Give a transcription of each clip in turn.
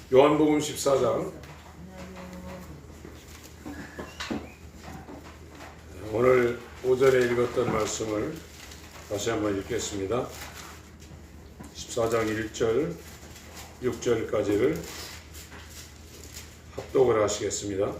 요한복음 14장. 오늘 오전에 읽었던 말씀을 다시 한번 읽겠습니다. 14장 1절, 6절까지를 합독을 하시겠습니다.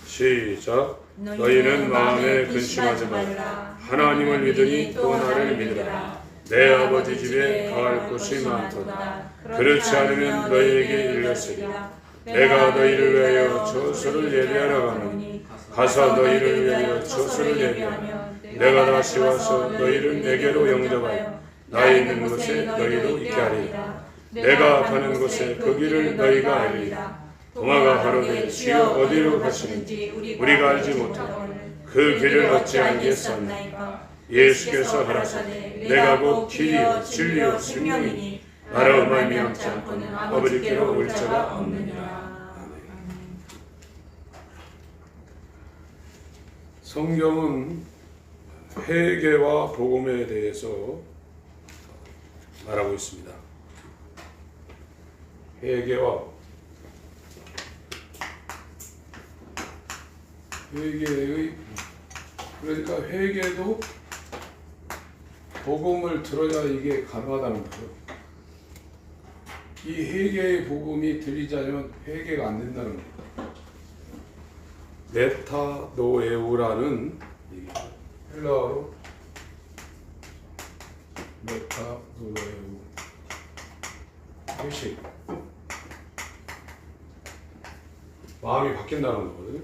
시작. 너희는 마음에 근심하지 말라. 하나님을 믿으니 또 나를 믿으라. 내 아버지 집에 거할 곳이 많도다. 그렇지 않으면 너희에게 일렀으리라. 내가 너희를 위하여 저수를 예비하러 가노니 가서 너희를 위하여 저수를 예비하며 내가 다시 와서 너희를 내게로 영접하여 나 있는 곳에 너희도 있게 하리라. 내가 가는 곳에 그 길을 너희가 알리라. 도마가 가로되 주여 어디로 가시는지 우리가 알지 못하고 그 길을 어찌 알겠사나이까. 예수께서 가라사대 내가 곧 길이요 진리요 생명이니 나로 말미암지 않고는 아버지께로 올 자가 없느니라. 성경은 회개와 복음에 대해서 말하고 있습니다. 회개와 회개의 그러니까 회개도 복음을 들어야 이게 가능하다는 거죠. 이 회개의 복음이 들리지 않으면 회개가 안 된다는 겁니다. 메타노에우라는 헬라어로 메타노에우 회식 마음이 바뀐다는 거거든요.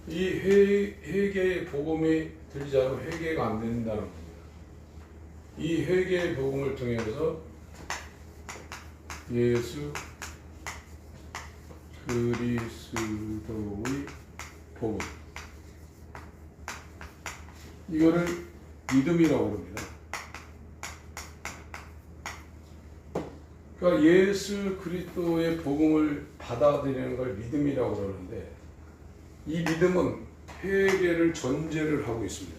이 회개의 복음이 들리지 않으면 회개가 안 된다는 겁니다. 이 회개의 복음을 통해서 예수 그리스도의 복음, 이거를 믿음이라고 합니다. 그러니까 예수 그리스도의 복음을 받아들이는 걸 믿음이라고 그러는데, 이 믿음은 회개를 전제를 하고 있습니다.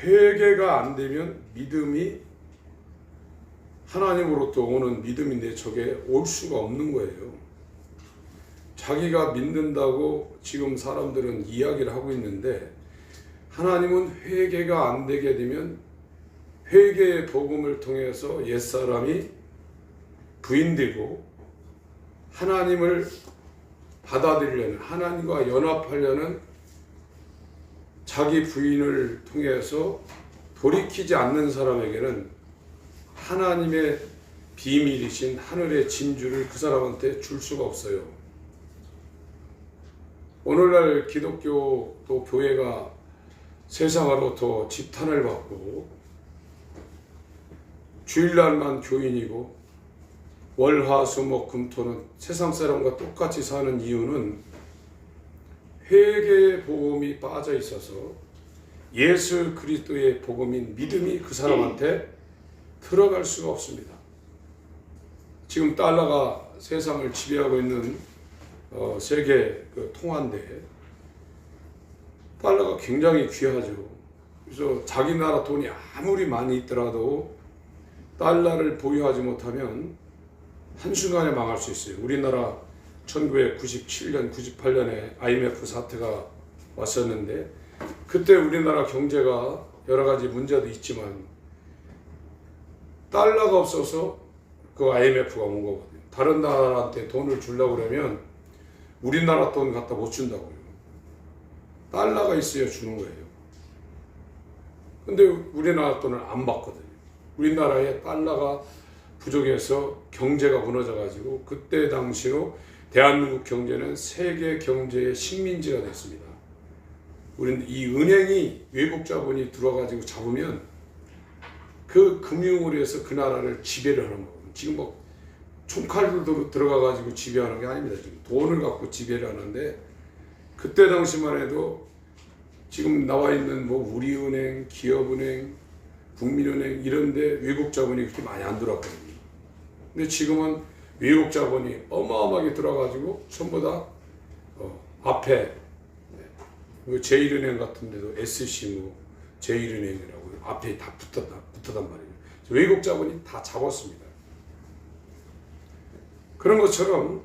회개가 안 되면 믿음이 하나님으로부터 오는 믿음인데 저게 올 수가 없는 거예요. 자기가 믿는다고 지금 사람들은 이야기를 하고 있는데, 하나님은 회개가 안 되게 되면 회개의 복음을 통해서 옛사람이 부인되고 하나님을 받아들이려는, 하나님과 연합하려는 자기 부인을 통해서 돌이키지 않는 사람에게는 하나님의 비밀이신 하늘의 진주를 그 사람한테 줄 수가 없어요. 오늘날 기독교 또 교회가 세상으로부터 지탄을 받고 주일날만 교인이고 월화수목금토는 세상 사람과 똑같이 사는 이유는 회개의 복음이 빠져 있어서 예수 그리스도의 복음인 믿음이 그 사람한테 들어갈 수가 없습니다. 지금 달러가 세상을 지배하고 있는 세계 통화인데, 달러가 굉장히 귀하죠. 그래서 자기 나라 돈이 아무리 많이 있더라도 달러를 보유하지 못하면 한순간에 망할 수 있어요. 우리나라 1997년, 98년에 IMF 사태가 왔었는데, 그때 우리나라 경제가 여러 가지 문제도 있지만 달러가 없어서 그 IMF가 온 거거든요. 다른 나라한테 돈을 주려고 그러면 우리나라 돈 갖다 못 준다고요. 달러가 있어야 주는 거예요. 근데 우리나라 돈을 안 받거든요. 우리나라에 달러가 부족해서 경제가 무너져가지고 그때 당시로 대한민국 경제는 세계 경제의 식민지가 됐습니다. 우리는 이 은행이 외국 자본이 들어와가지고 잡으면 그 금융으로 해서 그 나라를 지배를 하는 거거든요. 지금 뭐 총칼도 들어가가지고 지배하는 게 아닙니다. 지금 돈을 갖고 지배를 하는데, 그때 당시만 해도 지금 나와 있는 뭐 우리은행, 기업은행, 국민은행 이런데 외국 자본이 그렇게 많이 안 들어왔거든요. 근데 지금은 외국 자본이 어마어마하게 들어가지고 전부 다 앞에 제1은행 같은 데도 SC 뭐 제1은행이라고 앞에 다 붙었단 말이에요. 외국 자본이 다 잡았습니다. 그런 것처럼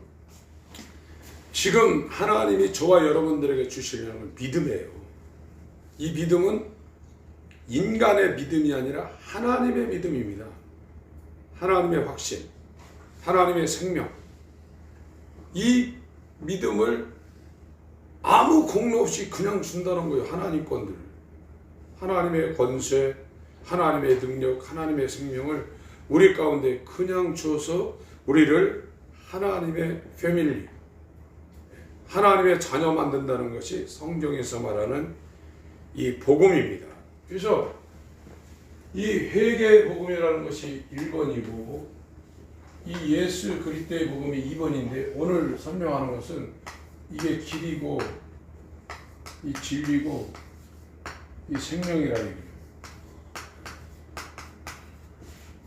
지금 하나님이 저와 여러분들에게 주시려는 건 믿음이에요. 이 믿음은 인간의 믿음이 아니라 하나님의 믿음입니다. 하나님의 확신, 하나님의 생명. 이 믿음을 아무 공로 없이 그냥 준다는 거예요. 하나님 건들. 하나님의 권세, 하나님의 능력, 하나님의 생명을 우리 가운데 그냥 줘서 우리를 하나님의 패밀리, 하나님의 자녀 만든다는 것이 성경에서 말하는 이 복음입니다. 그래서 이 회개의 복음이라는 것이 1번이고 이 예수 그리스도의 복음이 2번인데 오늘 설명하는 것은 이게 길이고 이 진리고 이 생명이라는 얘기예요.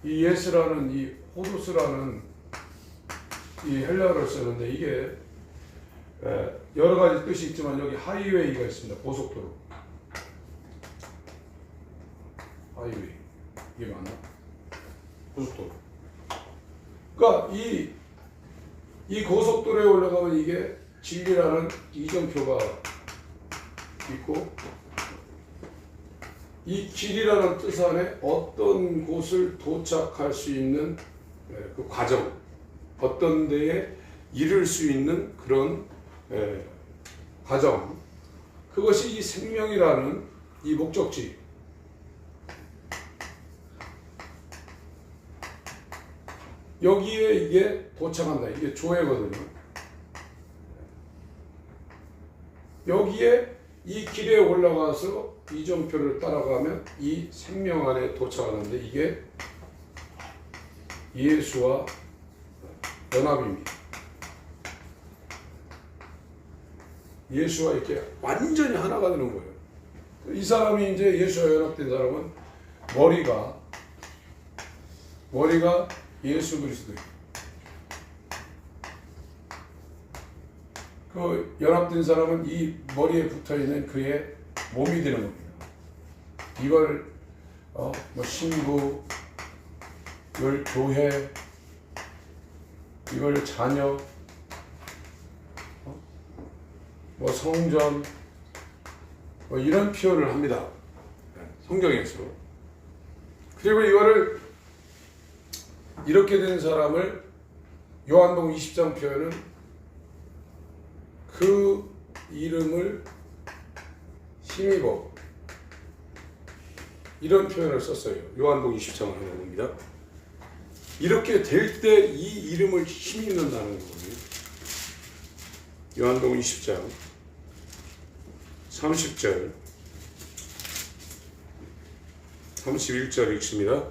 이 예스라는 이 호두스라는 이 헬라어를 쓰는데 이게 여러 가지 뜻이 있지만 여기 하이웨이가 있습니다. 고속도로. 하이웨이. 이게 맞나? 고속도로. 그러니까 이 고속도로에 올라가면 이게 진리라는 이정표가 있고 이 길이라는 뜻 안에 어떤 곳을 도착할 수 있는 그 과정, 어떤 데에 이를 수 있는 그런 과정, 그것이 이 생명이라는 이 목적지. 여기에 이게 도착한다. 이게 조회거든요. 여기에 이 길에 올라가서 이정표를 따라가면 이 생명 안에 도착하는데 이게 예수와 연합입니다. 예수와 이렇게 완전히 하나가 되는 거예요. 이 사람이 이제 예수와 연합된 사람은 머리가 예수 그리스도예요. 그 연합된 사람은 이 머리에 붙어있는 그의 몸이 되는 겁니다. 이걸 신부, 이걸 교회, 이걸 자녀, 성전, 이런 표현을 합니다. 성경에서. 그리고 이거를 이렇게 된 사람을 요한복음 20장 표현은 그 이름을 힘입어, 이런 표현을 썼어요. 요한복음 20장을 하는 겁니다. 이렇게 될 때 이 이름을 힘입는다는 거거든요. 요한복음 20장 30절 31절 읽습니다.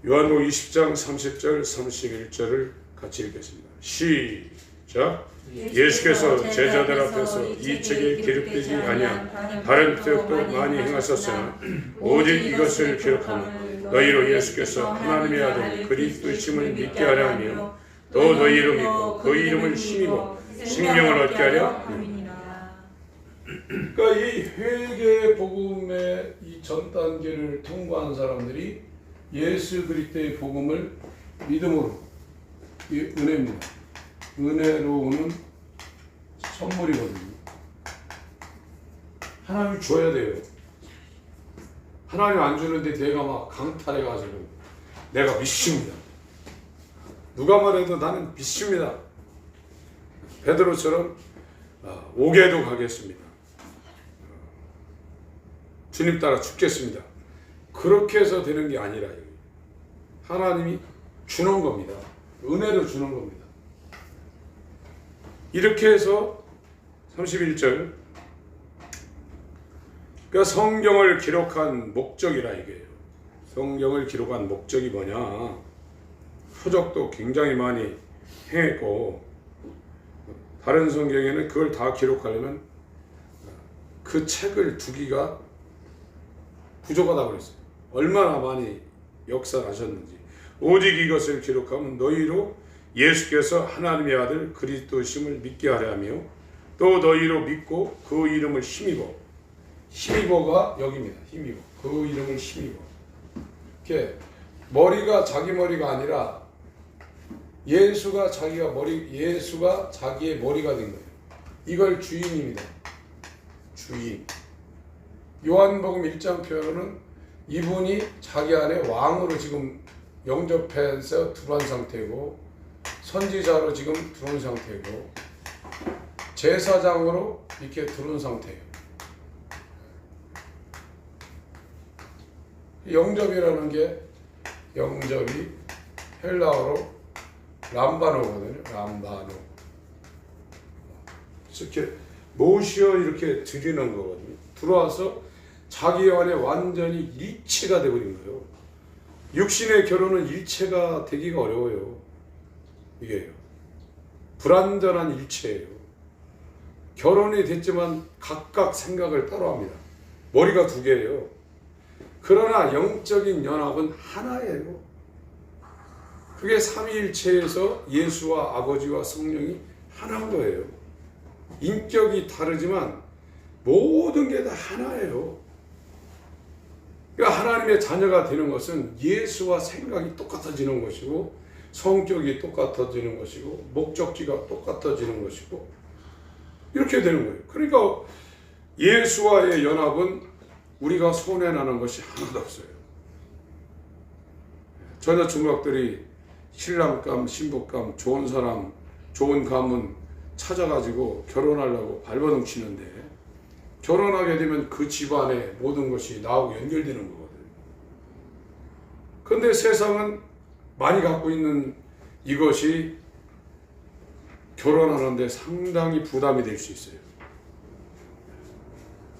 요한복음 20장 30절 31절을 같이 읽겠습니다. 시작. 예수께서 제자들 앞에서 이 책에 기록되지 아니한 다른 표적도 많이 행하셨으나 오직 이것을 기록하면 너희로 예수께서 하나님의 아들 그리스도이심을 믿게 하려 하며 또 너희로 믿고 그 이름을 힘입어 생명을 얻게 하려 함이니라. 그러니까 이 회개의 복음의 이 전 단계를 통과한 사람들이 예수 그리스도의 복음을 믿음으로, 이 은혜입니다. 은혜로 오는 선물이거든요. 하나님이 줘야 돼요. 하나님 안 주는데 내가 막 강탈해가지고 내가 믿습니다. 누가 말해도 나는 믿습니다. 베드로처럼 옥에도 가겠습니다. 주님 따라 죽겠습니다. 그렇게 해서 되는 게 아니라 하나님이 주는 겁니다. 은혜로 주는 겁니다. 이렇게 해서 31절, 그러니까 성경을 기록한 목적이라 이게요. 성경을 기록한 목적이 뭐냐? 표적도 굉장히 많이 행했고 다른 성경에는 그걸 다 기록하려면 그 책을 두기가 부족하다고 그랬어요. 얼마나 많이 역사하셨는지. 오직 이것을 기록하면 너희로 예수께서 하나님의 아들 그리스도심을 믿게 하려 하며 또 너희로 믿고 그 이름을 힘입어. 힘입어가 여기입니다. 힘입어. 그 이름을 힘입어. 이렇게 머리가 자기 머리가 아니라 예수가 자기의 머리가 된 거예요. 이걸 주인입니다. 주인. 요한복음 1장 표현은 이분이 자기 안에 왕으로 지금 영접해서 들어온 상태고, 선지자로 지금 들어온 상태고, 제사장으로 이렇게 들어온 상태예요. 영접이 헬라어로 람바노거든요. 람바노. 이렇게 모시어 이렇게 드리는 거거든요. 들어와서 자기 안에 완전히 일체가 되어버린 거예요. 육신의 결혼은 일체가 되기가 어려워요. 이게요. 불완전한 일체예요. 결혼이 됐지만 각각 생각을 따로 합니다. 머리가 두 개예요. 그러나 영적인 연합은 하나예요. 그게 삼위일체에서 예수와 아버지와 성령이 하나인 거예요. 인격이 다르지만 모든 게 다 하나예요. 그러니까 하나님의 자녀가 되는 것은 예수와 생각이 똑같아지는 것이고, 성격이 똑같아지는 것이고, 목적지가 똑같아지는 것이고, 이렇게 되는 거예요. 그러니까 예수와의 연합은 우리가 손해나는 것이 하나도 없어요. 전혀 중학들이 신랑감, 신부감, 좋은 사람, 좋은 가문 찾아가지고 결혼하려고 발버둥 치는데, 결혼하게 되면 그 집안에 모든 것이 나하고 연결되는 거거든요. 그런데 세상은 많이 갖고 있는 이것이 결혼하는데 상당히 부담이 될 수 있어요.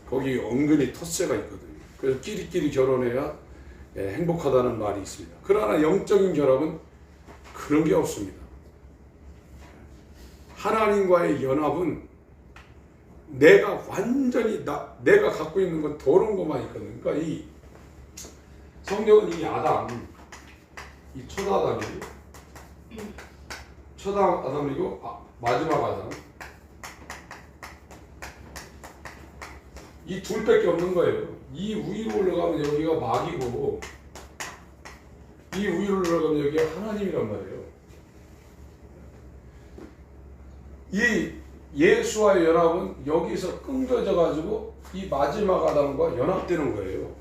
거기 은근히 텃세가 있거든요. 그래서 끼리끼리 결혼해야 행복하다는 말이 있습니다. 그러나 영적인 결합은 그런 게 없습니다. 하나님과의 연합은 내가 완전히 내가 갖고 있는 건 도는 것만 있거든요. 그러니까 이 성경은 이 아담, 이 첫 아담이고 마지막 아담, 이 둘밖에 없는 거예요. 이 위로 올라가면 여기가 마귀고, 이 위로 올라가면 여기가 하나님이란 말이에요. 이 예수와의 연합은 여기서 끊겨져 가지고 이 마지막 아담과 연합되는 거예요.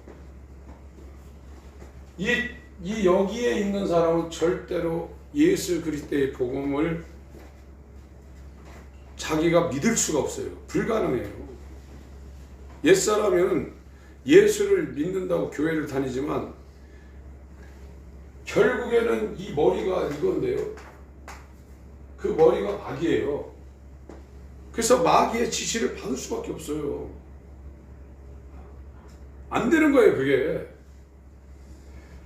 이 여기에 있는 사람은 절대로 예수 그리스도의 복음을 자기가 믿을 수가 없어요. 불가능해요. 옛사람은 예수를 믿는다고 교회를 다니지만 결국에는 이 머리가 이건데요. 그 머리가 마귀예요. 그래서 마귀의 지시를 받을 수밖에 없어요. 안 되는 거예요, 그게.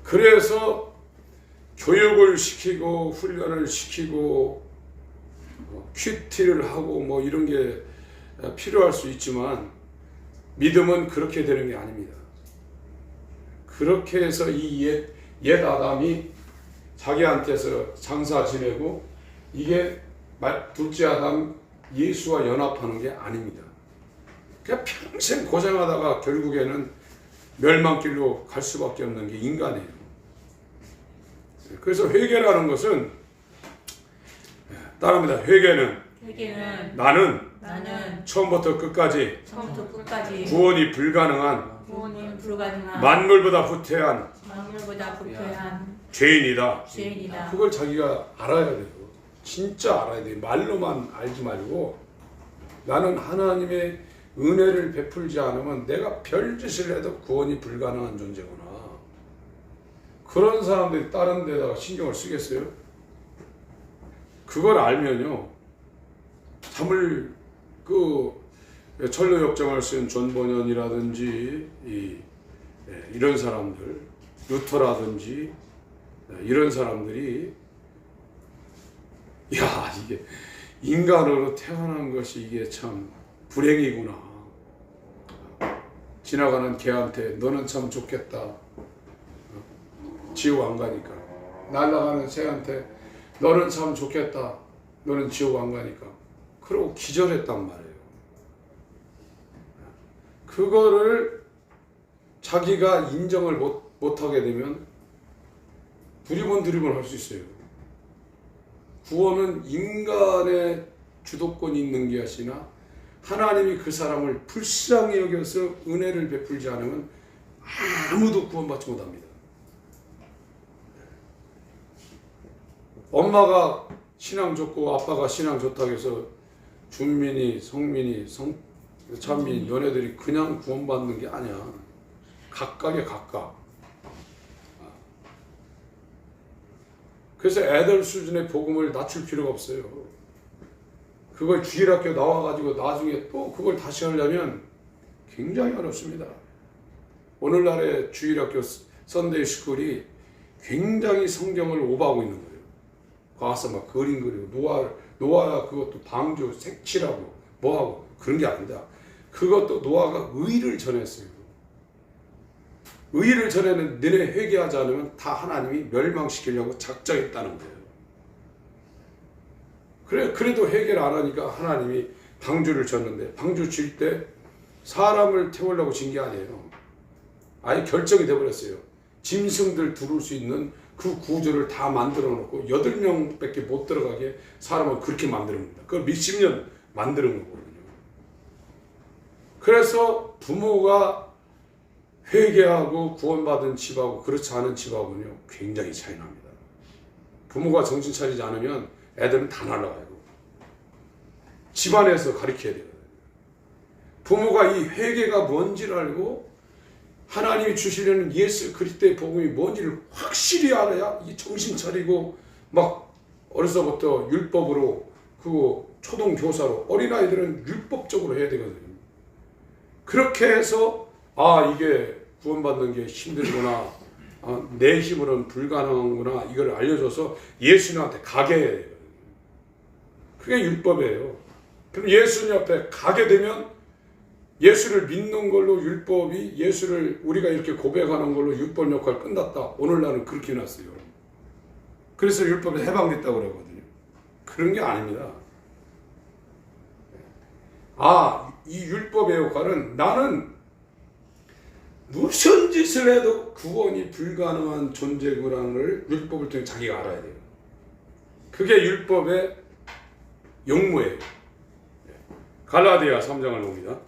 그래서 교육을 시키고 훈련을 시키고 큐티를 하고 뭐 이런 게 필요할 수 있지만 믿음은 그렇게 되는 게 아닙니다. 그렇게 해서 이 옛 아담이 자기한테서 장사 지내고 이게 둘째 아담 예수와 연합하는 게 아닙니다. 그냥 평생 고생하다가 결국에는 멸망길로 갈 수밖에 없는 게 인간이에요. 그래서 회개라는 것은 따라합니다. 회개는 나는 처음부터 끝까지 구원이 불가능한 만물보다 후퇴한 죄인이다. 그걸 자기가 알아야 돼요. 진짜 알아야 돼요. 말로만 알지 말고 나는 하나님의 은혜를 베풀지 않으면 내가 별짓을 해도 구원이 불가능한 존재구나. 그런 사람들이 다른 데다가 신경을 쓰겠어요? 그걸 알면요. 참을 철로 역정을 쓴 존 번연이라든지 이런 사람들, 루터라든지 이런 사람들이 야, 이게 인간으로 태어난 것이 이게 참 불행이구나. 지나가는 개한테 너는 참 좋겠다. 지옥 안 가니까. 날아가는 새한테 너는 참 좋겠다. 너는 지옥 안 가니까. 그러고 기절했단 말이에요. 그거를 자기가 인정을 못하게 되면 두리번 할 수 있어요. 구원은 인간의 주도권이 있는 게 아니라 하나님이 그 사람을 불쌍히 여겨서 은혜를 베풀지 않으면 아무도 구원받지 못합니다. 엄마가 신앙 좋고 아빠가 신앙 좋다고 해서 준민이, 성민이, 찬민이 너네들이 그냥 구원받는 게 아니야. 각각의 각각. 그래서 애들 수준의 복음을 낮출 필요가 없어요. 그걸 주일학교 나와가지고 나중에 또 그걸 다시 하려면 굉장히 어렵습니다. 오늘날의 주일학교 선데이 스쿨이 굉장히 성경을 오버하고 있는 거예요. 가서 막 그림 그리고 노아 그것도 방주 색칠하고 뭐하고 그런 게 아니다. 그것도 노아가 의를 전했어요. 의를 전에는 너네 회개하지 않으면 다 하나님이 멸망시키려고 작정했다는 거예요. 그래도 회개를 안 하니까 하나님이 방주를 졌는데 방주 질 때 사람을 태우려고 진 게 아니에요. 아예 결정이 돼버렸어요. 짐승들 들어올 수 있는 그 구조를 다 만들어 놓고 8명밖에 못 들어가게 사람을 그렇게 만드는 겁니다. 그걸 몇십 년 만드는 거거든요. 그래서 부모가 회개하고 구원받은 집하고 그렇지 않은 집하고는요 굉장히 차이 납니다. 부모가 정신 차리지 않으면 애들은 다 날아가요. 집안에서 가르쳐야 되거든요. 부모가 이 회개가 뭔지를 알고 하나님이 주시려는 예수 그리스도의 복음이 뭔지를 확실히 알아야 이 정신 차리고 막 어려서부터 율법으로 그 초등 교사로 어린아이들은 율법적으로 해야 되거든요. 그렇게 해서 이게 구원받는 게 힘들구나, 내 힘으로는 불가능하구나 이걸 알려줘서 예수님한테 가게 해야 되거든요. 그게 율법이에요. 그럼 예수님 앞에 가게 되면 예수를 믿는 걸로 율법이 예수를 우리가 이렇게 고백하는 걸로 율법 역할 끝났다. 오늘날은 그렇게 해놨어요. 그래서 율법에 해방됐다고 그러거든요. 그런 게 아닙니다. 이 율법의 역할은 나는 무슨 짓을 해도 구원이 불가능한 존재구라는 걸 율법을 통해 자기가 알아야 돼요. 그게 율법의 용무예요. 갈라디아 3장을 봅니다.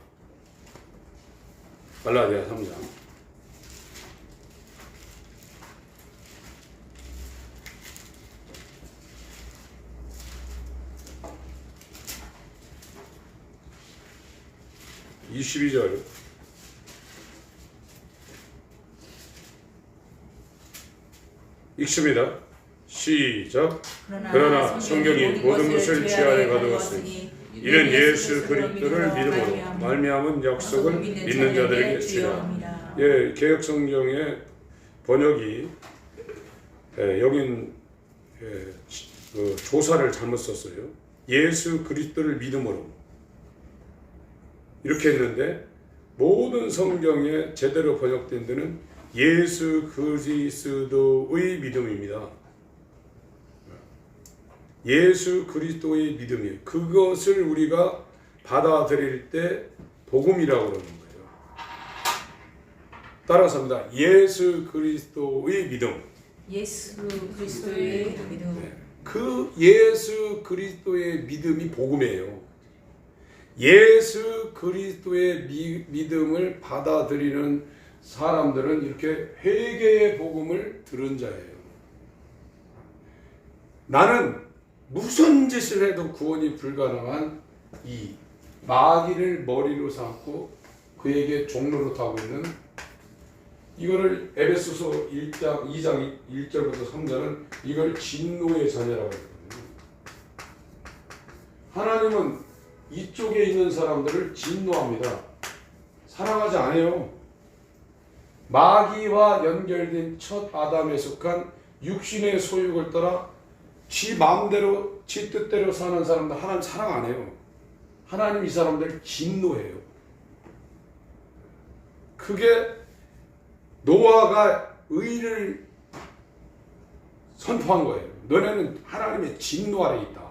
갈라디아 3장 22절 읽습니다. 시작. 그러나 성경이 모든 것을 죄 아래 가두었으니 이는 예수 그리스도를 믿음으로 말미암은 약속을 믿는 자들에게 주라. 개역 성경의 번역이 여긴 조사를 잘못 썼어요. 예수 그리스도를 믿음으로 이렇게 했는데 모든 성경에 제대로 번역된 데는 예수 그리스도의 믿음입니다. 예수 그리스도의 믿음이에요. 그것을 우리가 받아들일 때 복음이라고 그러는 거예요. 따라서 합니다. 예수 그리스도의 믿음. 예수 그리스도의 믿음. 그 예수 그리스도의 믿음이 복음이에요. 예수 그리스도의 믿음을 받아들이는 사람들은 이렇게 회개의 복음을 들은 자예요. 나는 무슨 짓을 해도 구원이 불가능한 이 마귀를 머리로 삼고 그에게 종로로 타고 있는 이거를 에베소서 2장 1절부터 3절은 이걸 진노의 자녀라고 하거든요. 하나님은 이쪽에 있는 사람들을 진노합니다. 사랑하지 않아요. 마귀와 연결된 첫 아담에 속한 육신의 소욕을 따라 지 마음대로 지 뜻대로 사는 사람들 하나님 사랑 안 해요. 하나님 이 사람들을 진노해요. 그게 노아가 의를 선포한 거예요. 너네는 하나님의 진노 아래 있다.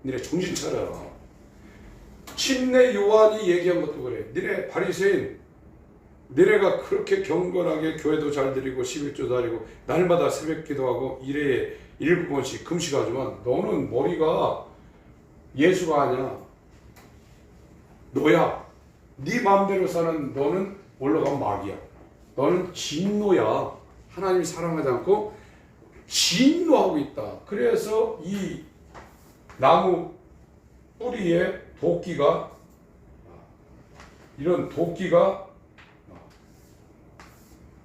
너네 정신 차려라. 침례 요한이 얘기한 것도 그래. 너네 바리새인, 너네가 그렇게 경건하게 교회도 잘 드리고 11조 드리고 날마다 새벽 기도하고 이래 7번씩 금식하지만 너는 머리가 예수가 아니야. 너야. 네 마음대로 사는 너는 올라간 마귀야. 너는 진노야. 하나님이 사랑하지 않고 진노하고 있다. 그래서 이 나무 뿌리에 도끼가, 이런 도끼가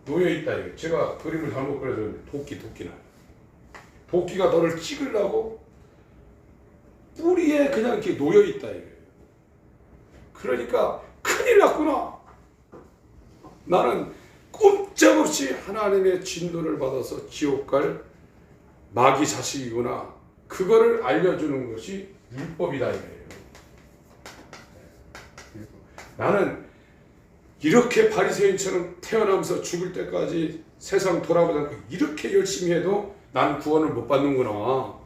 놓여 있다. 이게 제가 그림을 잘못 그려서 도끼나. 도끼가 너를 찍으려고 뿌리에 그냥 이렇게 놓여 있다. 이게. 그러니까 큰일 났구나. 나는 꼼짝없이 하나님의 진노를 받아서 지옥 갈 마귀 자식이구나. 그거를 알려주는 것이 율법이다 이거예요. 나는 이렇게 바리새인처럼 태어나면서 죽을 때까지 세상 돌아보지 않고 이렇게 열심히 해도 난 구원을 못 받는구나.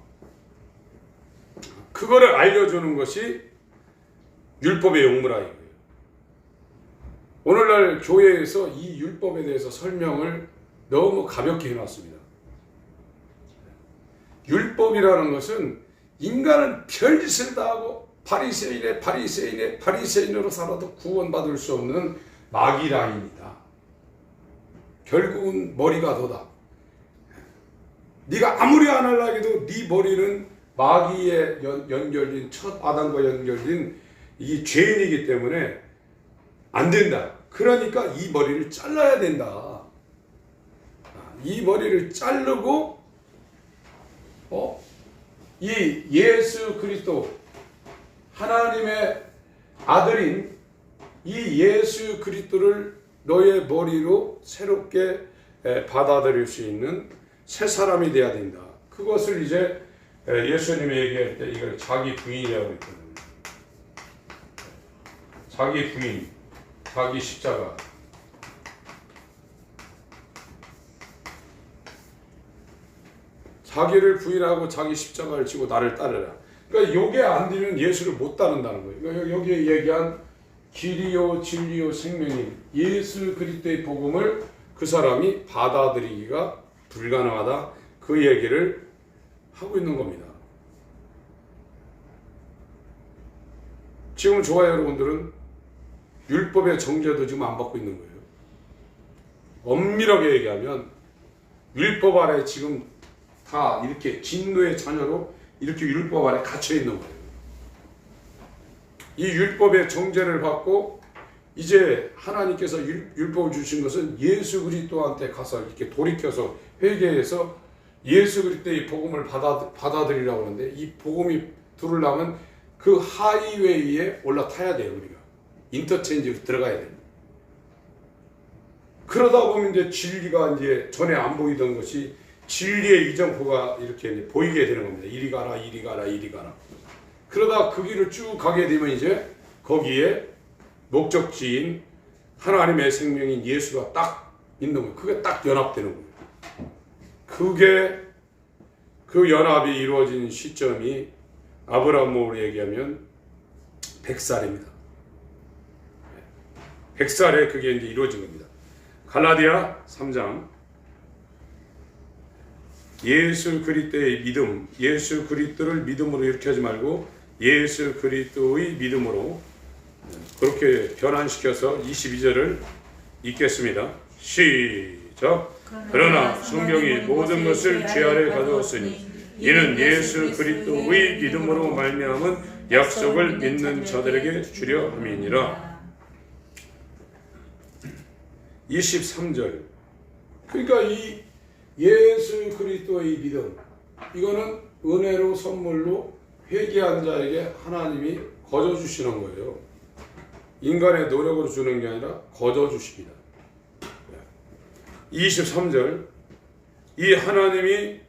그거를 알려주는 것이 율법의 용무라 이거예요. 오늘날 교회에서 이 율법에 대해서 설명을 너무 가볍게 해놨습니다. 율법이라는 것은 인간은 별짓을 다 하고 바리새인으로 살아도 구원받을 수 없는 마귀 라인이다. 결국은 머리가 너다. 네가 아무리 안 하려고 해도 네 머리는 마귀에 연결된 첫 아담과 연결된 이 죄인이기 때문에 안 된다. 그러니까 이 머리를 잘라야 된다. 이 머리를 자르고 이 예수 그리스도 하나님의 아들인 이 예수 그리스도를 너의 머리로 새롭게 받아들일 수 있는 새 사람이 돼야 된다. 그것을 이제 예수님이 얘기할 때 이걸 자기 부인이라고 했거든요. 자기 부인, 자기 십자가. 자기를 부인하고 자기 십자가를 지고 나를 따르라. 그러니까 요게 안 되면 예수를 못 따른다는 거예요. 그러니까 여기에 얘기한 길이요 진리요 생명인 예수 그리스도의 복음을 그 사람이 받아들이기가 불가능하다. 그 얘기를 하고 있는 겁니다. 지금 저와 여러분들은 율법의 정죄도 지금 안 받고 있는 거예요. 엄밀하게 얘기하면 율법 아래 지금 다 이렇게 진노의 자녀로 이렇게 율법 아래 갇혀 있는 거예요. 이 율법의 정죄를 받고 이제 하나님께서 율법을 주신 것은 예수 그리스도한테 가서 이렇게 돌이켜서 회개해서 예수 그리스도의 복음을 받아들이라고 하는데, 이 복음이 들으려면 그 하이웨이에 올라타야 돼요. 우리가 인터체인지로 들어가야 됩니다. 그러다 보면 이제 진리가 이제 전에 안 보이던 것이 진리의 이정표가 이렇게 보이게 되는 겁니다. 이리 가라, 이리 가라, 이리 가라. 그러다 그 길을 쭉 가게 되면 이제 거기에 목적지인 하나님의 생명인 예수가 딱 있는 거예요. 그게 딱 연합되는 거예요. 그게 그 연합이 이루어진 시점이 아브라함으로 얘기하면 100살입니다. 100살에 그게 이제 이루어진 겁니다. 갈라디아 3장. 예수 그리스도의 믿음, 예수 그리스도를 믿음으로 이렇게 하지 말고 예수 그리스도의 믿음으로, 그렇게 변환시켜서 22절을 읽겠습니다. 시작. 그러나 성경이 모든 것을 죄 아래 가두었으니 이는 예수 그리스도의 믿음으로 말미암은 약속을 믿는 자들에게 주려 함이니라. 23절. 그러니까 이 예수 그리스도의 믿음, 이거는 은혜로 선물로 회개한 자에게 하나님이 거저 주시는 거예요. 인간의 노력으로 주는 게 아니라 거저 주십니다. 23절. 이 하나님이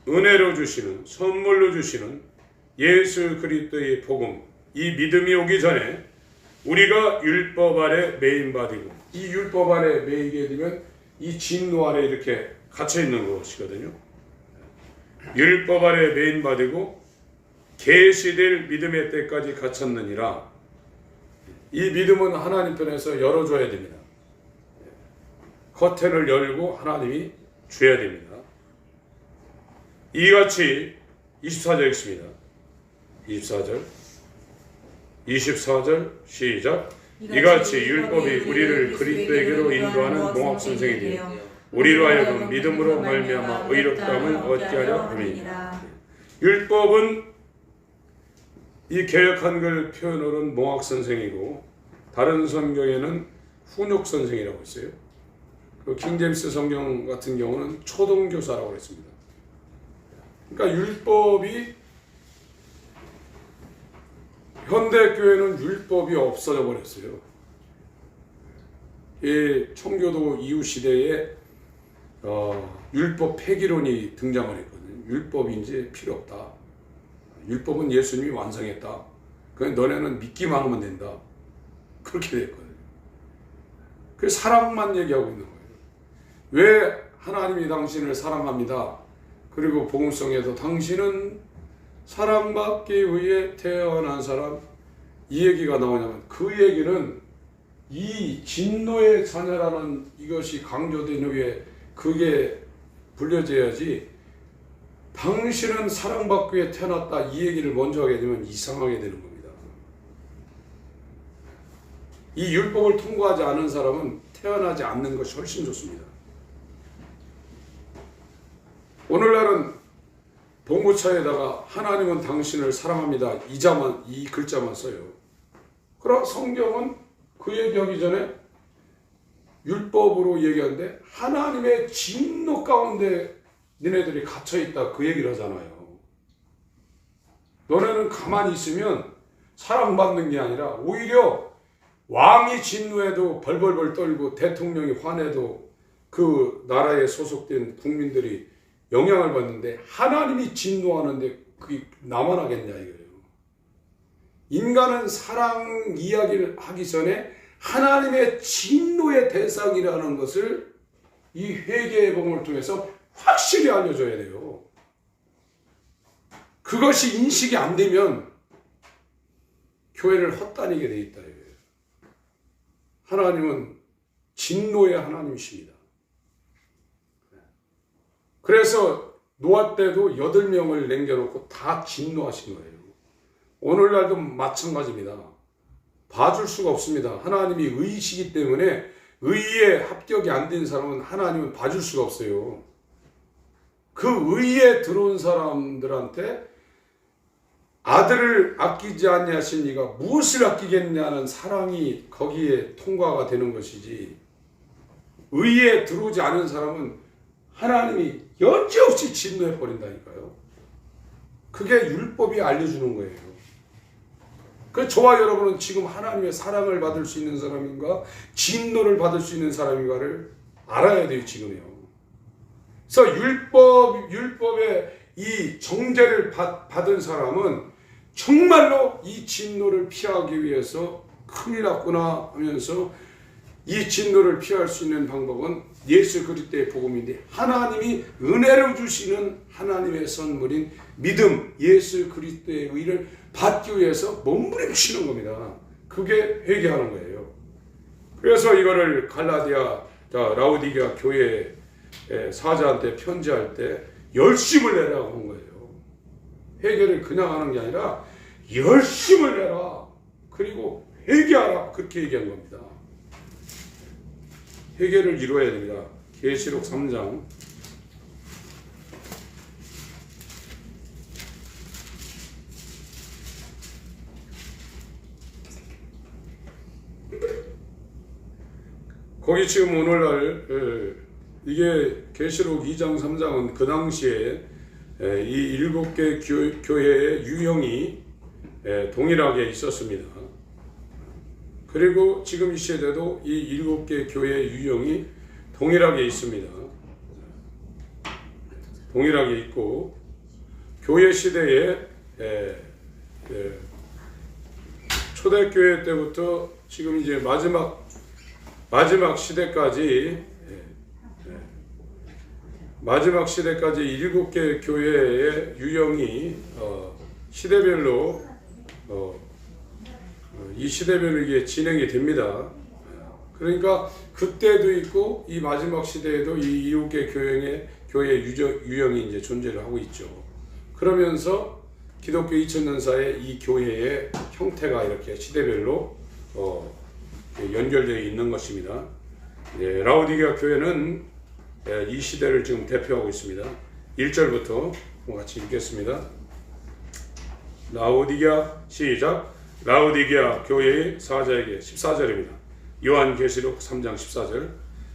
은혜로 주시는, 선물로 주시는 예수 그리스도의 복음, 이 믿음이 오기 전에 우리가 율법 아래 매인받이고, 이 율법 아래 매이게 되면 이 진노 아래 이렇게 갇혀 있는 것이거든요. 율법 아래 매인받이고 계시될 믿음의 때까지 갇혔느니라. 이 믿음은 하나님 편에서 열어줘야 됩니다. 커튼을 열고 하나님이 줘야 됩니다. 이같이 24절 읽습니다. 24절 시작. 이같이 율법이 우리를 그리스도에게로 인도하는 몽학 선생이 되어 우리로 하여금 믿음으로 말미암아 의롭다함을 얻게 하려 함이니라. 율법은 이 개역 한글 표현으로는 몽학 선생이고 다른 성경에는 훈육 선생이라고 있어요. 그 킹제임스 성경 같은 경우는 초등교사라고 했습니다. 그러니까 율법이 현대교회는 율법이 없어져 버렸어요. 이 청교도 이후 시대에 율법 폐기론이 등장을 했거든요. 율법이 이제 필요 없다. 율법은 예수님이 완성했다. 그냥 너네는 믿기만 하면 된다. 그렇게 됐거든요. 그 사랑만 얘기하고 있는 거예요. 왜 하나님이 당신을 사랑합니다. 그리고 복음성에도 당신은 사랑받기 위해 태어난 사람, 이 얘기가 나오냐면 그 얘기는 이 진노의 자녀라는 이것이 강조된 후에 그게 불려져야지 당신은 사랑받기 위해 태어났다 이 얘기를 먼저 하게 되면 이상하게 되는 겁니다. 이 율법을 통과하지 않은 사람은 태어나지 않는 것이 훨씬 좋습니다. 오늘날은 봉고차에다가 하나님은 당신을 사랑합니다. 이 글자만 써요. 그러나 성경은 그 얘기하기 전에 율법으로 얘기하는데 하나님의 진노 가운데 너네들이 갇혀있다 그 얘기를 하잖아요. 너네는 가만히 있으면 사랑받는 게 아니라 오히려 왕이 진노해도 벌벌벌 떨고 대통령이 화내도 그 나라에 소속된 국민들이 영향을 받는데 하나님이 진노하는데 그게 나만 하겠냐 이거예요. 인간은 사랑 이야기를 하기 전에 하나님의 진노의 대상이라는 것을 이 회개의 복음을 통해서 확실히 알려줘야 돼요. 그것이 인식이 안 되면 교회를 헛다니게 돼 있다 이거예요. 하나님은 진노의 하나님이십니다. 그래서 노아 때도 8명을 남겨놓고 다 진노하신 거예요. 오늘날도 마찬가지입니다. 봐줄 수가 없습니다. 하나님이 의이시기 때문에 의에 합격이 안 된 사람은 하나님은 봐줄 수가 없어요. 그 의에 들어온 사람들한테 아들을 아끼지 아니하신 이가 무엇을 아끼겠냐는 사랑이 거기에 통과가 되는 것이지, 의에 들어오지 않은 사람은 하나님이 여지없이 진노해 버린다니까요. 그게 율법이 알려주는 거예요. 그 저와 여러분은 지금 하나님의 사랑을 받을 수 있는 사람인가 진노를 받을 수 있는 사람인가를 알아야 돼요. 지금요. 그래서 율법의 이 정죄를 받은 사람은 정말로 이 진노를 피하기 위해서 큰일 났구나 하면서 이 진노를 피할 수 있는 방법은 예수 그리스도의 복음인데, 하나님이 은혜로 주시는 하나님의 선물인 믿음, 예수 그리스도의 의를 받기 위해서 몸부림치는 겁니다. 그게 회개하는 거예요. 그래서 이거를 라우디게아 교회 사자한테 편지할 때 열심을 내라고 한 거예요. 회개를 그냥 하는 게 아니라 열심을 내라. 그리고 회개하라. 그렇게 얘기한 겁니다. 회개를 이루어야 됩니다. 계시록 3장 거기 지금 오늘날 이게 계시록 2장 3장은 그 당시에 이 7개 교회의 유형이 동일하게 있었습니다. 그리고 지금 이 시대도 이 7개 교회의 유형이 동일하게 있습니다. 동일하게 있고, 교회 시대에 초대교회 때부터 지금 이제 마지막 시대까지 7개 교회의 유형이 시대별로 이 시대별로 이게 진행이 됩니다. 그러니까 그때도 있고 이 마지막 시대에도 이 7개 교회 유형이 이제 존재를 하고 있죠. 그러면서 기독교 2000년사의 이 교회의 형태가 이렇게 시대별로 연결되어 있는 것입니다. 네, 라오디게아 교회는 이 시대를 지금 대표하고 있습니다. 1절부터 같이 읽겠습니다. 라오디게아 시작. 라오디게아 교회의 사자에게 14절입니다. 요한계시록 3장 14절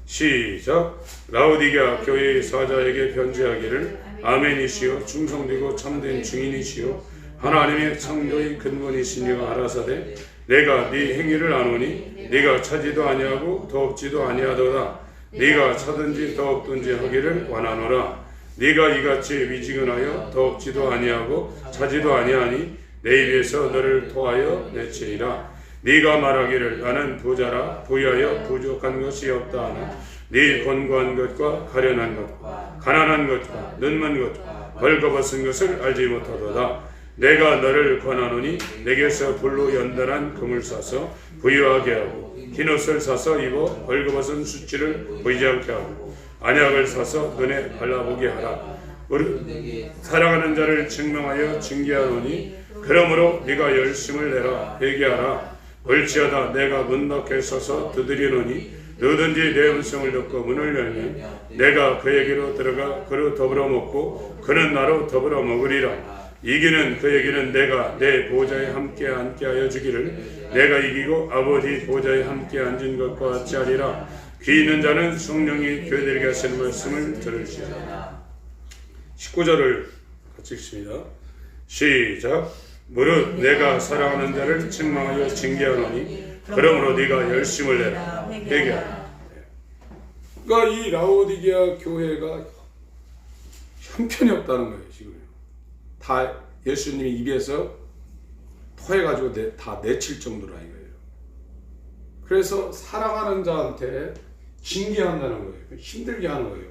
시작. 라오디게아 교회의 사자에게 편지하기를 아멘이시요 충성되고 참된 증인이시요 하나님의 창조의 근본이시니가 아라사대 내가 네 행위를 아노니 네가 차지도 아니하고 더없지도 아니하도다. 네가 차든지 더없든지 하기를 원하노라. 네가 이같이 미지근하여 더없지도 아니하고 차지도 아니하니 내 입에서 너를 토하여 내치리라. 네가 말하기를 나는 부자라 부유하여 부족한 것이 없다 하나 네 권고한 것과 가련한 것 가난한 것과 눈먼 것 벌거벗은 것을 알지 못하도다. 내가 너를 권하노니 내게서 불로 연단한 금을 사서 부유하게 하고 흰옷을 사서 입어 벌거벗은 수치를 보이지 않게 하고 안약을 사서 눈에 발라보게 하라. 우리 사랑하는 자를 증명하여 징계하노니 그러므로 네가 열심을 내라 회개하라. 볼지어다 내가 문 밖에 서서 두드리노니 누구든지 내 음성을 듣고 문을 열면 내가 그에게로 들어가 그로 더불어 먹고 그는 나로 더불어 먹으리라. 이기는 그에게는 내가 내 보좌에 함께 앉게 하여 주기를 내가 이기고 아버지 보좌에 함께 앉은 것과 같이 하리라. 귀 있는 자는 성령이 교회들에게 하시는 말씀을 들을지어다. 19절을 같이 읽습니다. 시작. 무릇 내가 사랑하는 자를 책망하여 징계하노니 그러므로 네가 열심을 내라 회개하라. 그러니까 이 라오디게아 교회가 형편이 없다는 거예요. 지금 다 예수님이 입에서 토해가지고 다 내칠 정도라 이거예요. 그래서 사랑하는 자한테 징계한다는 거예요. 힘들게 하는 거예요.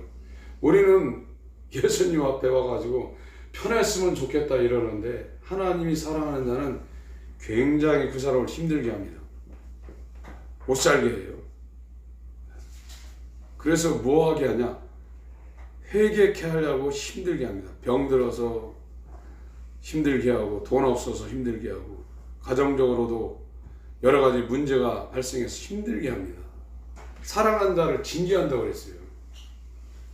우리는 예수님 앞에 와가지고 편했으면 좋겠다 이러는데 하나님이 사랑하는 자는 굉장히 그 사람을 힘들게 합니다. 못 살게 해요. 그래서 뭐하게 하냐? 회개케 하려고 힘들게 합니다. 병들어서 힘들게 하고 돈 없어서 힘들게 하고 가정적으로도 여러 가지 문제가 발생해서 힘들게 합니다. 사랑하는 자를 징계한다고 그랬어요.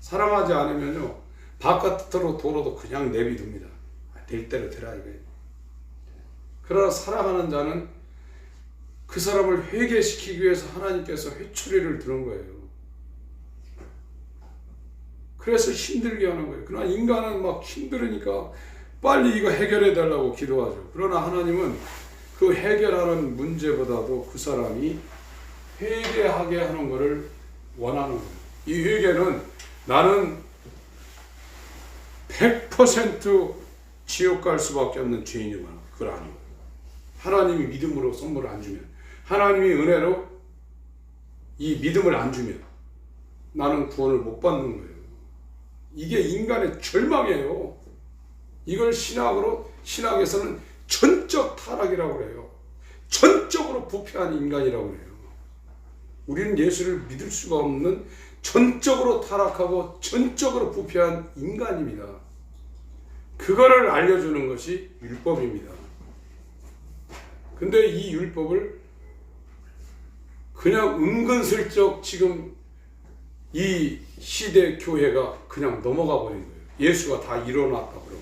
사랑하지 않으면요 바깥으로 돌아도 그냥 내비둡니다. 될 대로 되라 이거예요. 그러나 사랑하는 자는 그 사람을 회개시키기 위해서 하나님께서 회초리를 드는 거예요. 그래서 힘들게 하는 거예요. 그러나 인간은 막 힘들으니까 빨리 이거 해결해 달라고 기도하죠. 그러나 하나님은 그 해결하는 문제보다도 그 사람이 회개하게 하는 것을 원하는 거예요. 이 회개는 나는 100% 지옥 갈 수밖에 없는 죄인이구나. 그걸 아니고 하나님이 믿음으로 선물을 안 주면 하나님이 은혜로 이 믿음을 안 주면 나는 구원을 못 받는 거예요. 이게 인간의 절망이에요. 이걸 신학에서는 전적 타락이라고 그래요. 전적으로 부패한 인간이라고 그래요. 우리는 예수를 믿을 수가 없는 전적으로 타락하고 전적으로 부패한 인간입니다. 그거를 알려주는 것이 율법입니다. 근데 이 율법을 그냥 은근슬쩍 지금 이 시대 교회가 그냥 넘어가 버린 거예요. 예수가 다 이뤄놨다 그러고.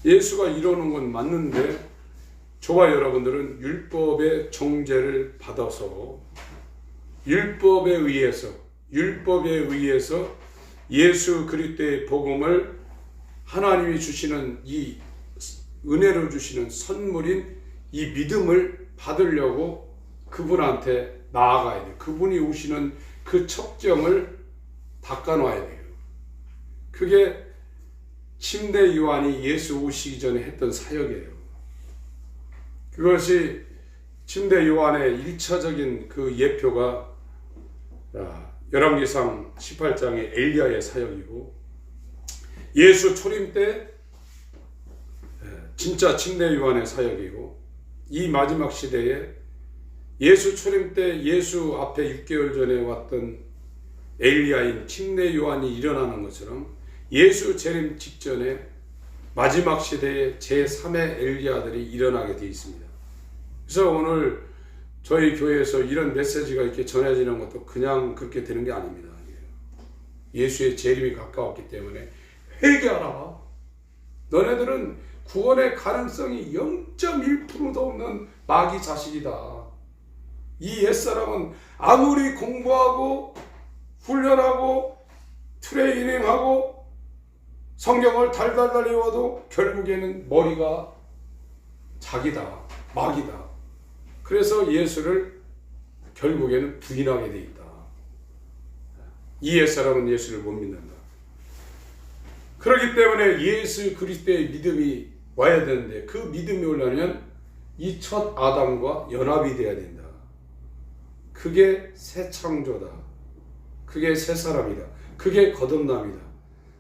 예수가 이뤄놓은 건 맞는데 저와 여러분들은 율법의 정죄를 받아서 율법에 의해서 예수 그리스도의 복음을 하나님이 주시는 이 은혜로 주시는 선물인 이 믿음을 받으려고 그분한테 나아가야 돼요. 그분이 오시는 그 첩정을 닦아놔야 돼요. 그게 침례 요한이 예수 오시기 전에 했던 사역이에요. 그것이 침례 요한의 1차적인 그 예표가 열왕기상 18장의 엘리야의 사역이고, 예수 초림 때 진짜 침례 요한의 사역이고, 이 마지막 시대에 예수 초림 때 예수 앞에 6개월 전에 왔던 엘리야인 침례 요한이 일어나는 것처럼 예수 재림 직전에 마지막 시대에 제3의 엘리야들이 일어나게 되어 있습니다. 그래서 오늘 저희 교회에서 이런 메시지가 이렇게 전해지는 것도 그냥 그렇게 되는 게 아닙니다. 예수의 재림이 가까웠기 때문에 회개하라. 너네들은 구원의 가능성이 0.1%도 없는 마귀 자식이다. 이 옛사람은 아무리 공부하고 훈련하고 트레이닝하고 성경을 달달달 외워도 결국에는 머리가 자기다, 마귀다. 그래서 예수를 결국에는 부인하게 돼 있다. 이 옛사람은 예수를 못 믿는다. 그렇기 때문에 예수 그리스도의 믿음이 와야 되는데 그 믿음이 오려면 이 첫 아담과 연합이 돼야 된다. 그게 새 창조다. 그게 새 사람이다. 그게 거듭남이다.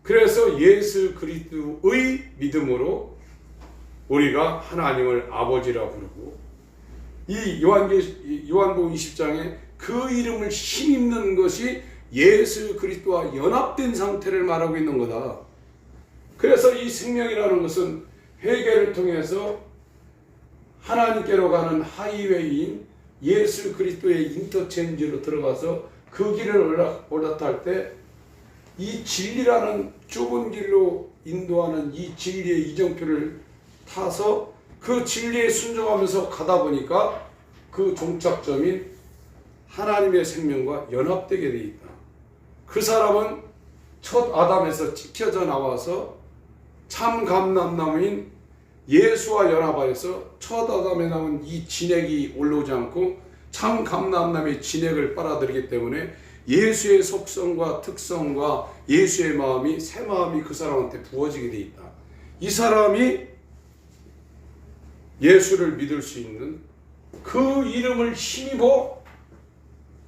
그래서 예수 그리스도의 믿음으로 우리가 하나님을 아버지라 부르고 이 요한복음 20장에 그 이름을 힘입는 것이 예수 그리스도와 연합된 상태를 말하고 있는 거다. 그래서 이 생명이라는 것은 회개를 통해서 하나님께로 가는 하이웨이인 예수 그리스도의 인터체인지로 들어가서 그 길을 올랐다 할 때 이 진리라는 좁은 길로 인도하는 이 진리의 이정표를 타서 그 진리에 순종하면서 가다 보니까 그 종착점인 하나님의 생명과 연합되게 되어 있다. 그 사람은 첫 아담에서 찍혀져 나와서 참 감람나무인 예수와 연합하여서 첫 아담에 나온 이 진액이 올라오지 않고 참 감람나무의 진액을 빨아들이기 때문에 예수의 속성과 특성과 예수의 마음이 새 마음이 그 사람한테 부어지게 되어 있다. 이 사람이 예수를 믿을 수 있는 그 이름을 힘입어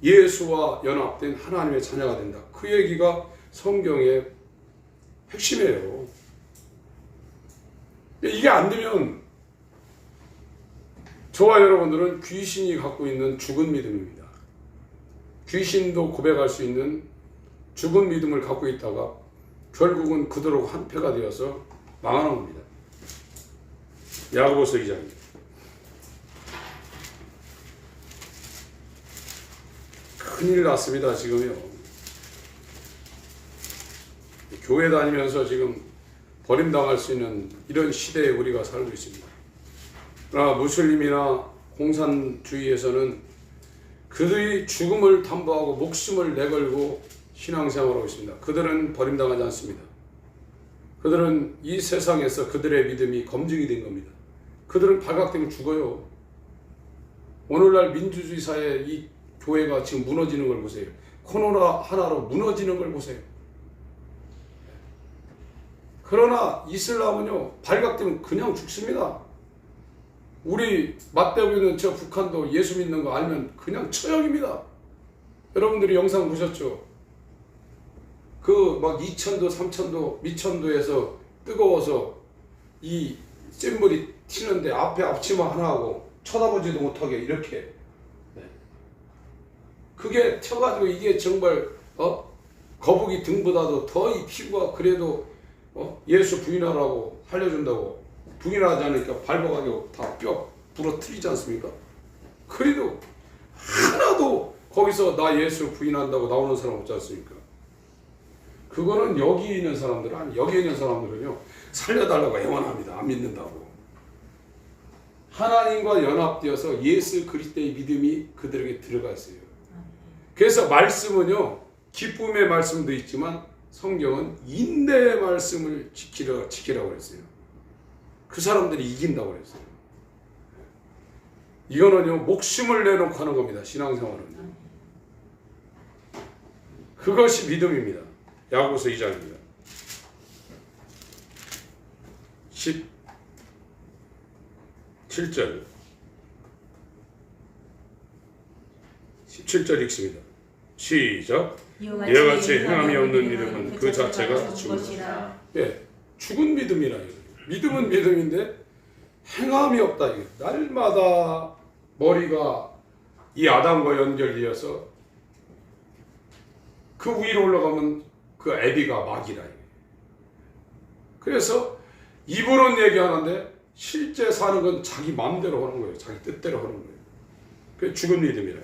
예수와 연합된 하나님의 자녀가 된다. 그 얘기가 성경의 핵심이에요. 이게 안 되면 저와 여러분들은 귀신이 갖고 있는 죽은 믿음입니다. 귀신도 고백할 수 있는 죽은 믿음을 갖고 있다가 결국은 그대로 한패가 되어서 망하는 겁니다. 야고보서 2장입니다. 큰일 났습니다. 지금요. 교회 다니면서 지금 버림당할 수 있는 이런 시대에 우리가 살고 있습니다. 그러나 무슬림이나 공산주의에서는 그들이 죽음을 담보하고 목숨을 내걸고 신앙생활하고 있습니다. 그들은 버림당하지 않습니다. 그들은 이 세상에서 그들의 믿음이 검증이 된 겁니다. 그들은 발각되면 죽어요. 오늘날 민주주의 사회 이 교회가 지금 무너지는 걸 보세요. 코로나 하나로 무너지는 걸 보세요. 그러나 이슬람은요, 발각되면 그냥 죽습니다. 우리 맞대고 있는 저 북한도 예수 믿는 거 알면 그냥 처형입니다. 여러분들이 영상 보셨죠? 그 막 2,000도, 3,000도, 미천도에서 뜨거워서 이 샘물이 튀는데 앞에 앞치마 하나 하고 쳐다보지도 못하게 이렇게. 그게 튀어가지고 이게 정말 거북이 등보다도 더 이 피부가 그래도 예수 부인하라고 살려준다고 부인하지 않으니까 밟아가지고 다 뼈 부러뜨리지 않습니까? 그래도 하나도 거기서 나 예수 부인한다고 나오는 사람 없지 않습니까? 그거는 여기 있는 사람들은 아니, 여기 있는 사람들은요 살려달라고 애원합니다. 안 믿는다고. 하나님과 연합되어서 예수 그리스도의 믿음이 그들에게 들어가 있어요. 그래서 말씀은요 기쁨의 말씀도 있지만 성경은 인내의 말씀을 지키라고 그랬어요. 그 사람들이 이긴다고 그랬어요. 이거는요 목숨을 내놓고 하는 겁니다. 신앙생활은. 그것이 믿음입니다. 야고보서 2장입니다. 17절 17절 읽습니다. 시작. 이와 같이 행함이 없는 믿음은 그 자체가 죽은 것이라. 예, 죽은 믿음이라. 믿음은 믿음인데 행함이 없다. 이게 날마다 머리가 이 아담과 연결되어서 그 위로 올라가면 그 애비가 막이라. 그래서 입으로는 얘기하는데 실제 사는 건 자기 마음대로 하는 거예요. 자기 뜻대로 하는 거예요. 그게 죽은 믿음이라.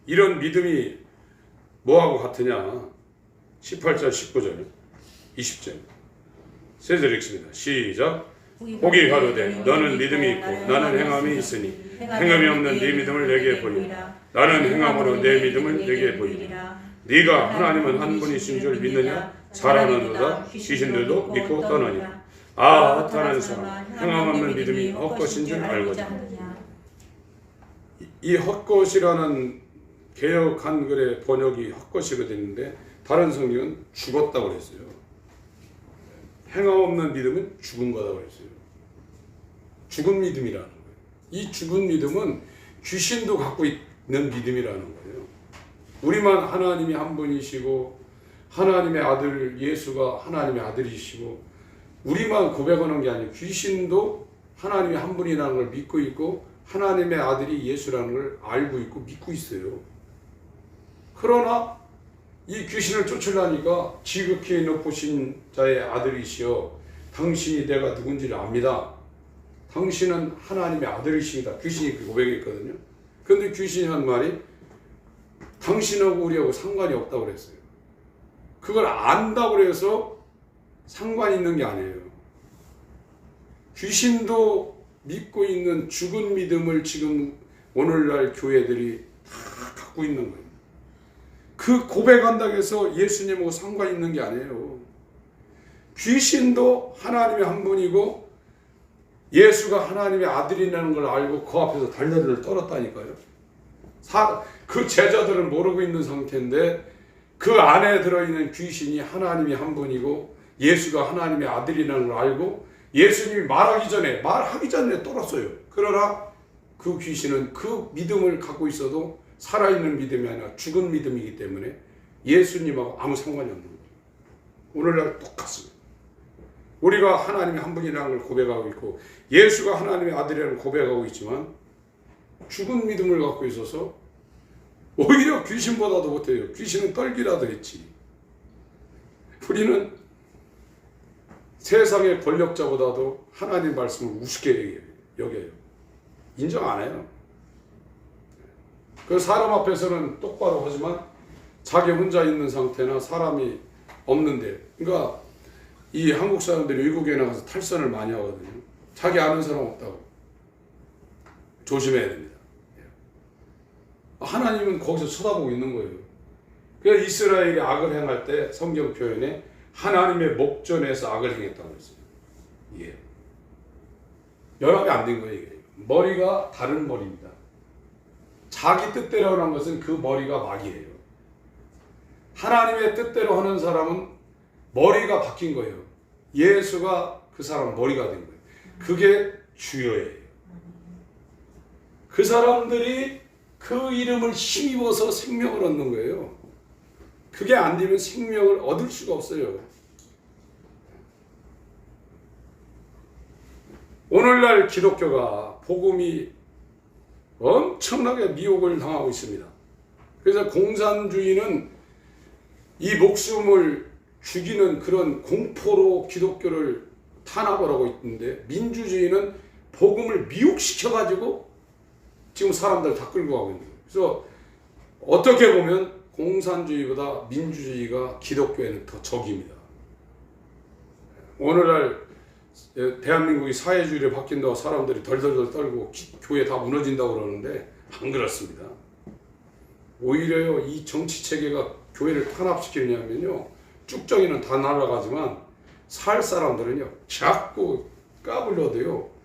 이런 믿음이 뭐하고 같으냐. 18절, 19절, 20절. 세 절 읽습니다. 시작. 보기 가로되 너는 믿음이 있고 나는 행함이 있으니 행함이 없는 네 믿음을 내게 보이니 나는 행함으로 내 믿음을 내게 보이니 네가 하나님은 한 분이신 줄 믿느냐? 잘하는도다. 귀신들도 믿고 떠나니라. 아, 헛하는 사람, 행함 없는 믿음이 헛것인 줄 알거든. 이 헛것이라는 개역 한글의 번역이 헛것이가 됐는데 다른 성경은 죽었다고 그랬어요. 행함 없는 믿음은 죽은 거라고 그랬어요. 죽은 믿음이라는 거예요. 이 죽은 믿음은 귀신도 갖고 있는 믿음이라는 거예요. 우리만 하나님이 한 분이시고 하나님의 아들 예수가 하나님의 아들이시고 우리만 고백하는 게 아니고 귀신도 하나님이 한 분이라는 걸 믿고 있고 하나님의 아들이 예수라는 걸 알고 있고 믿고 있어요. 그러나 이 귀신을 쫓으려니까 지극히 높으신 자의 아들이시여 당신이 내가 누군지를 압니다. 당신은 하나님의 아들이십니다. 귀신이 그 고백했거든요. 그런데 귀신이 한 말이 당신하고 우리하고 상관이 없다고 그랬어요. 그걸 안다고 해서 상관이 있는 게 아니에요. 귀신도 믿고 있는 죽은 믿음을 지금 오늘날 교회들이 다 갖고 있는 거예요. 그 고백한다고 해서 예수님하고 상관이 있는 게 아니에요. 귀신도 하나님의 한 분이고 예수가 하나님의 아들이라는 걸 알고 그 앞에서 달달달 떨었다니까요. 그 제자들은 모르고 있는 상태인데 그 안에 들어있는 귀신이 하나님이 한 분이고 예수가 하나님의 아들이라는 걸 알고 예수님이 말하기 전에 떨었어요. 그러나 그 귀신은 그 믿음을 갖고 있어도 살아있는 믿음이 아니라 죽은 믿음이기 때문에 예수님하고 아무 상관이 없는 거예요. 오늘날 똑같습니다. 우리가 하나님이 한 분이라는 걸 고백하고 있고 예수가 하나님의 아들이라는 걸 고백하고 있지만 죽은 믿음을 갖고 있어서 오히려 귀신보다도 못해요. 귀신은 떨기라도 했지. 우리는 세상의 권력자보다도 하나님 말씀을 우습게 여겨요. 인정 안 해요. 그 사람 앞에서는 똑바로 하지만 자기 혼자 있는 상태나 사람이 없는데, 그러니까 이 한국 사람들이 외국에 나가서 탈선을 많이 하거든요. 자기 아는 사람 없다고. 조심해야 됩니다. 하나님은 거기서 쳐다보고 있는 거예요. 그래서 이스라엘이 악을 행할 때 성경 표현에 하나님의 목전에서 악을 행했다고 했어요. 예. 연합이 안 된 거예요. 이게. 머리가 다른 머리입니다. 자기 뜻대로 하는 것은 그 머리가 막이에요. 하나님의 뜻대로 하는 사람은 머리가 바뀐 거예요. 예수가 그 사람 머리가 된 거예요. 그게 주여예요. 그 사람들이 그 이름을 힘입어서 생명을 얻는 거예요. 그게 안 되면 생명을 얻을 수가 없어요. 오늘날 기독교가 복음이 엄청나게 미혹을 당하고 있습니다. 그래서 공산주의는 이 목숨을 죽이는 그런 공포로 기독교를 탄압을 하고 있는데 민주주의는 복음을 미혹시켜가지고 지금 사람들 다 끌고 가고 있는 거예요. 그래서 어떻게 보면 공산주의보다 민주주의가 기독교에는 더 적입니다. 오늘날 대한민국이 사회주의로 바뀐다고 사람들이 덜덜덜 떨고 교회 다 무너진다고 그러는데 안 그렇습니다. 오히려요, 이 정치체계가 교회를 탄압시키느냐면요, 쭉정이는 다 날아가지만 살 사람들은요 자꾸 까불려도요,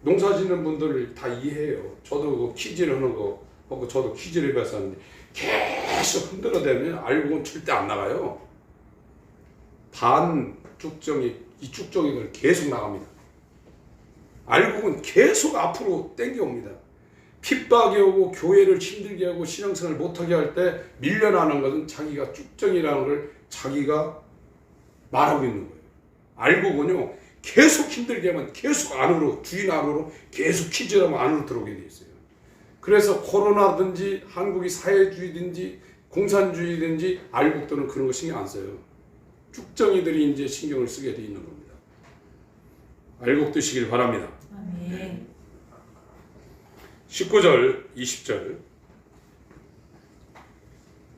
농사 짓는 분들 다 이해해요. 저도 그 퀴즈를 하는 거 하고 저도 퀴즈를 배웠었는데 계속 흔들어대면 알고는 절대 안 나가요. 반 쭉정이, 이 쭉정이들 계속 나갑니다. 알고는 계속 앞으로 땡겨옵니다. 핍박이 오고 교회를 힘들게 하고 신앙생활을 못하게 할 때 밀려나는 것은 자기가 쭉정이라는 걸 자기가 말하고 있는 거예요. 알고는요 계속 힘들게 하면 계속 안으로, 주인 안으로 계속 퀴즈하면 안으로 들어오게 돼 있어요. 그래서 코로나든지 한국이 사회주의든지 공산주의든지 알곡들은 그런 거 신경 안 써요. 쭉정이들이 이제 신경을 쓰게 돼 있는 겁니다. 알곡 드시길 바랍니다. 아멘. 19절 20절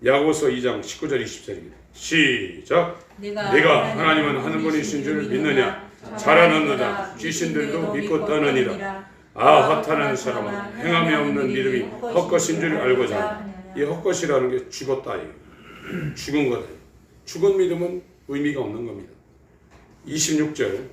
야고보서 2장 19절 20절입니다. 시작. 내가 하나님은 한 분이신 줄 믿느냐? 잘하는도다. 귀신들도 믿고 떠느니라. 아, 허탄한 사람아, 행함이 없는 믿음이 헛것인 줄 알고자 하느냐. 이 헛것이라는 게 죽었다. 죽은 거다. 죽은 믿음은 의미가 없는 겁니다. 26절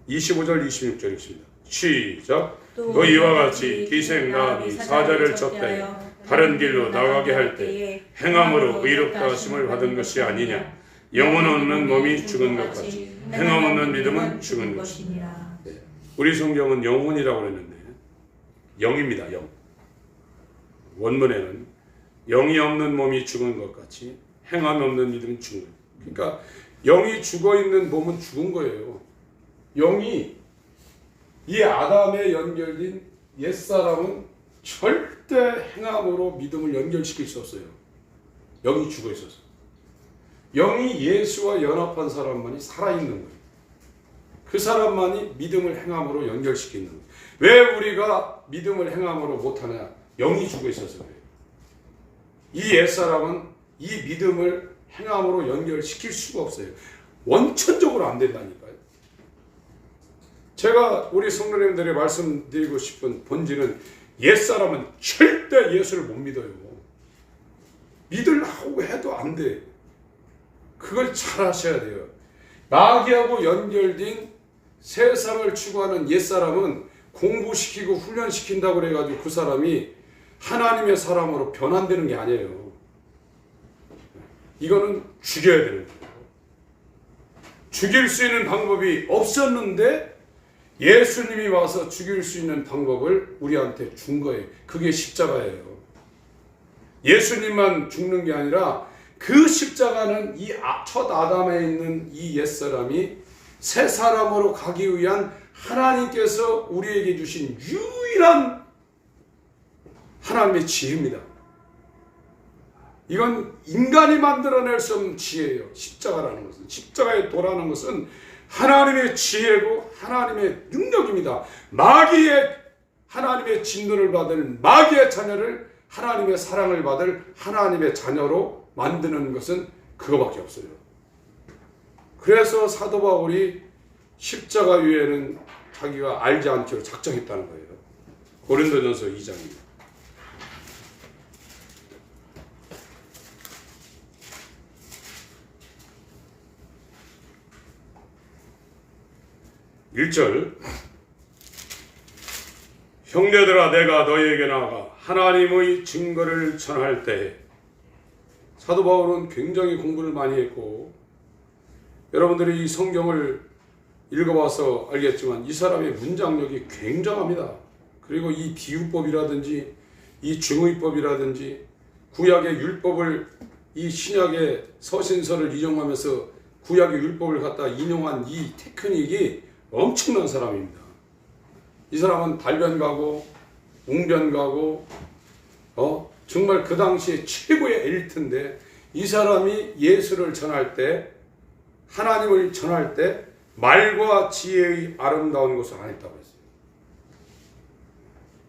25절 26절 있습니다. 시작. 너희와 같이 기생 라합이 사자를 쳤되 다른 길로 나가게 할 때 행함으로 의롭다 하심을 받은 것이 아니냐. 영혼 없는 몸이 죽은 것 같이 행함 없는 믿음은 죽은 것이니라. 네. 우리 성경은 영혼이라고 그랬는데 영입니다. 영. 원문에는 영이 없는 몸이 죽은 것 같이 행함 없는 믿음은 죽은 거예요. 그러니까 영이 죽어있는 몸은 죽은 거예요. 영이 이 아담에 연결된 옛사람은 절대 행함으로 믿음을 연결시킬 수 없어요. 영이 죽어 있어서. 영이 예수와 연합한 사람만이 살아있는 거예요. 그 사람만이 믿음을 행함으로 연결시키는 거예요. 왜 우리가 믿음을 행함으로 못하냐? 영이 죽어 있어서 그래요. 이 옛사람은 이 믿음을 행함으로 연결시킬 수가 없어요. 원천적으로 안 된다니까요. 제가 우리 성도님들에게 말씀드리고 싶은 본질은 옛사람은 절대 예수를 못 믿어요. 믿으려고 해도 안 돼. 그걸 잘 하셔야 돼요. 마귀하고 연결된 세상을 추구하는 옛사람은 공부시키고 훈련시킨다고 그래가지고 그 사람이 하나님의 사람으로 변환되는 게 아니에요. 이거는 죽여야 되는 거예요. 죽일 수 있는 방법이 없었는데 예수님이 와서 죽일 수 있는 방법을 우리한테 준 거예요. 그게 십자가예요. 예수님만 죽는 게 아니라 그 십자가는 이 첫 아담에 있는 이 옛사람이 새 사람으로 가기 위한 하나님께서 우리에게 주신 유일한 하나님의 지혜입니다. 이건 인간이 만들어낼 수 없는 지혜예요. 십자가라는 것은. 십자가의 도라는 것은 하나님의 지혜고 하나님의 능력입니다. 마귀의 하나님의 진노를 받을 마귀의 자녀를 하나님의 사랑을 받을 하나님의 자녀로 만드는 것은 그거밖에 없어요. 그래서 사도 바울이 십자가 위에는 자기가 알지 않기로 작정했다는 거예요. 고린도전서 2장입니다. (1절) 형제들아 내가 너희에게 나아가 하나님의 증거를 전할 때 사도 바울은 굉장히 공부를 많이 했고 여러분들이 이 성경을 읽어봐서 알겠지만 이 사람의 문장력이 굉장합니다. 그리고 이 비유법이라든지 이 증의법이라든지 구약의 율법을 이 신약의 서신서를 인용하면서 구약의 율법을 갖다 인용한 이 테크닉이 엄청난 사람입니다. 이 사람은 달변가고 웅변가고 정말 그 당시에 최고의 엘리트인데 이 사람이 예수를 전할 때 하나님을 전할 때 말과 지혜의 아름다운 것을 안 했다고 했어요.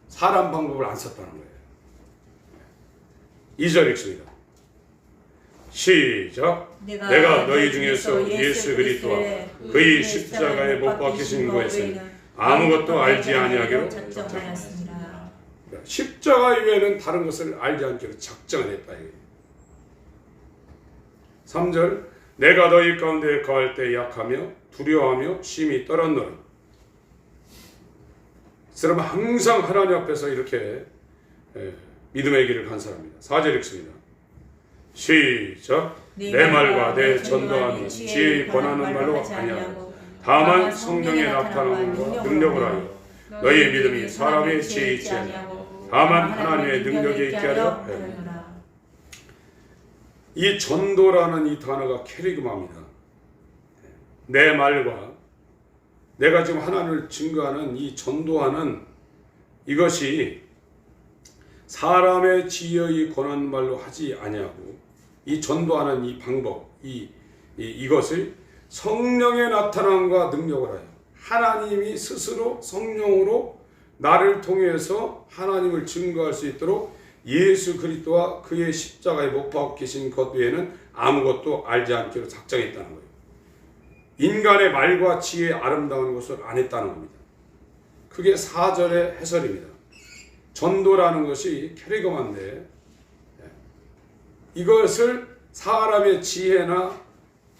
사람 방법을 안 썼다는 거예요. 2절 읽습니다. 시작. 내가 너희 중에서 예수 그리스도와 그의 십자가에 못 박히신 것에는 아무것도 알지 아니하기로 작정하였습니다. 십자가 이외에는 다른 것을 알지 않기로 작정을 했다. 3절 내가 너희 가운데 거할 때 약하며 두려워하며 심히 떨었노라. 이 사람은 항상 하나님 앞에서 이렇게 믿음의 길을 간 사람입니다. 4절 읽습니다. 시작. 내 말과 내 전도함이 지혜의 권하는 말로 아니하고 다만 성령의 나타남과 능력을 하여 너희의 믿음이 사람의 지혜에 있지 아니하고 다만 하나님의 능력에 있게 하려 하였노라. 이 전도라는 이 단어가 캐리그마입니다. 내 말과 내가 지금 하나님을 증거하는 이 전도하는 이것이 사람의 지혜의 권한 말로 하지 아니하고 이 전도하는 이 방법 이것을 성령의 나타남과 능력을 하여 하나님이 스스로 성령으로 나를 통해서 하나님을 증거할 수 있도록 예수 그리스도와 그의 십자가에 못 박히신 것 외에는 아무것도 알지 않기로 작정했다는 거예요. 인간의 말과 지혜의 아름다운 것을 안 했다는 겁니다. 그게 4절의 해설입니다. 전도라는 것이 캐리거만데 이것을 사람의 지혜나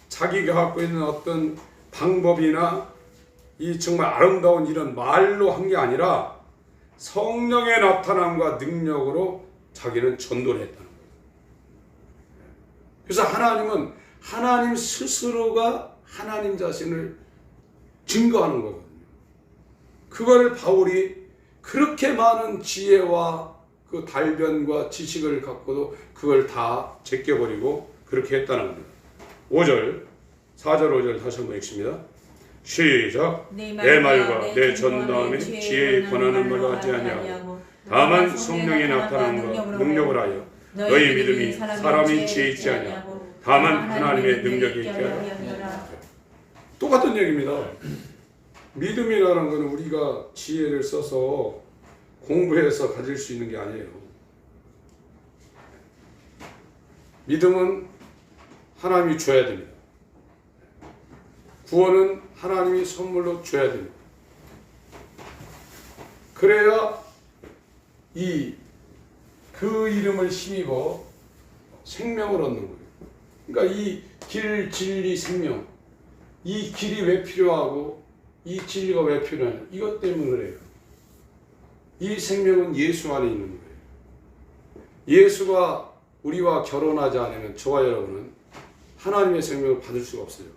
자기가 갖고 있는 어떤 방법이나 이 정말 아름다운 이런 말로 한 게 아니라 성령의 나타남과 능력으로 자기는 전도를 했다는 거예요. 그래서 하나님은 하나님 스스로가 하나님 자신을 증거하는 거거든요. 그거를 바울이 그렇게 많은 지혜와 그 달변과 지식을 갖고도 그걸 다 제껴버리고 그렇게 했다는 겁니다. 5절, 4절, 5절 다시 한번 읽습니다. 시작. 내 말과 내 전도함에 지혜의 권하는 말로 하지 아니하고 다만 성령의 나타남과 능력을 하여 너희 믿음이 사람이 지혜 있지 아니하고 다만 하나님의 능력이 있게 하여. 똑같은 얘기입니다. 믿음이라는 것은 우리가 지혜를 써서 공부해서 가질 수 있는 게 아니에요. 믿음은 하나님이 줘야 됩니다. 구원은 하나님이 선물로 줘야 됩니다. 그래야 그 이름을 힘입어 생명을 얻는 거예요. 그러니까 이 길, 진리, 생명, 이 길이 왜 필요하고 이 진리가 왜 필요하냐, 이것 때문에 그래요. 이 생명은 예수 안에 있는 거예요. 예수가 우리와 결혼하지 않으면 저와 여러분은 하나님의 생명을 받을 수가 없어요.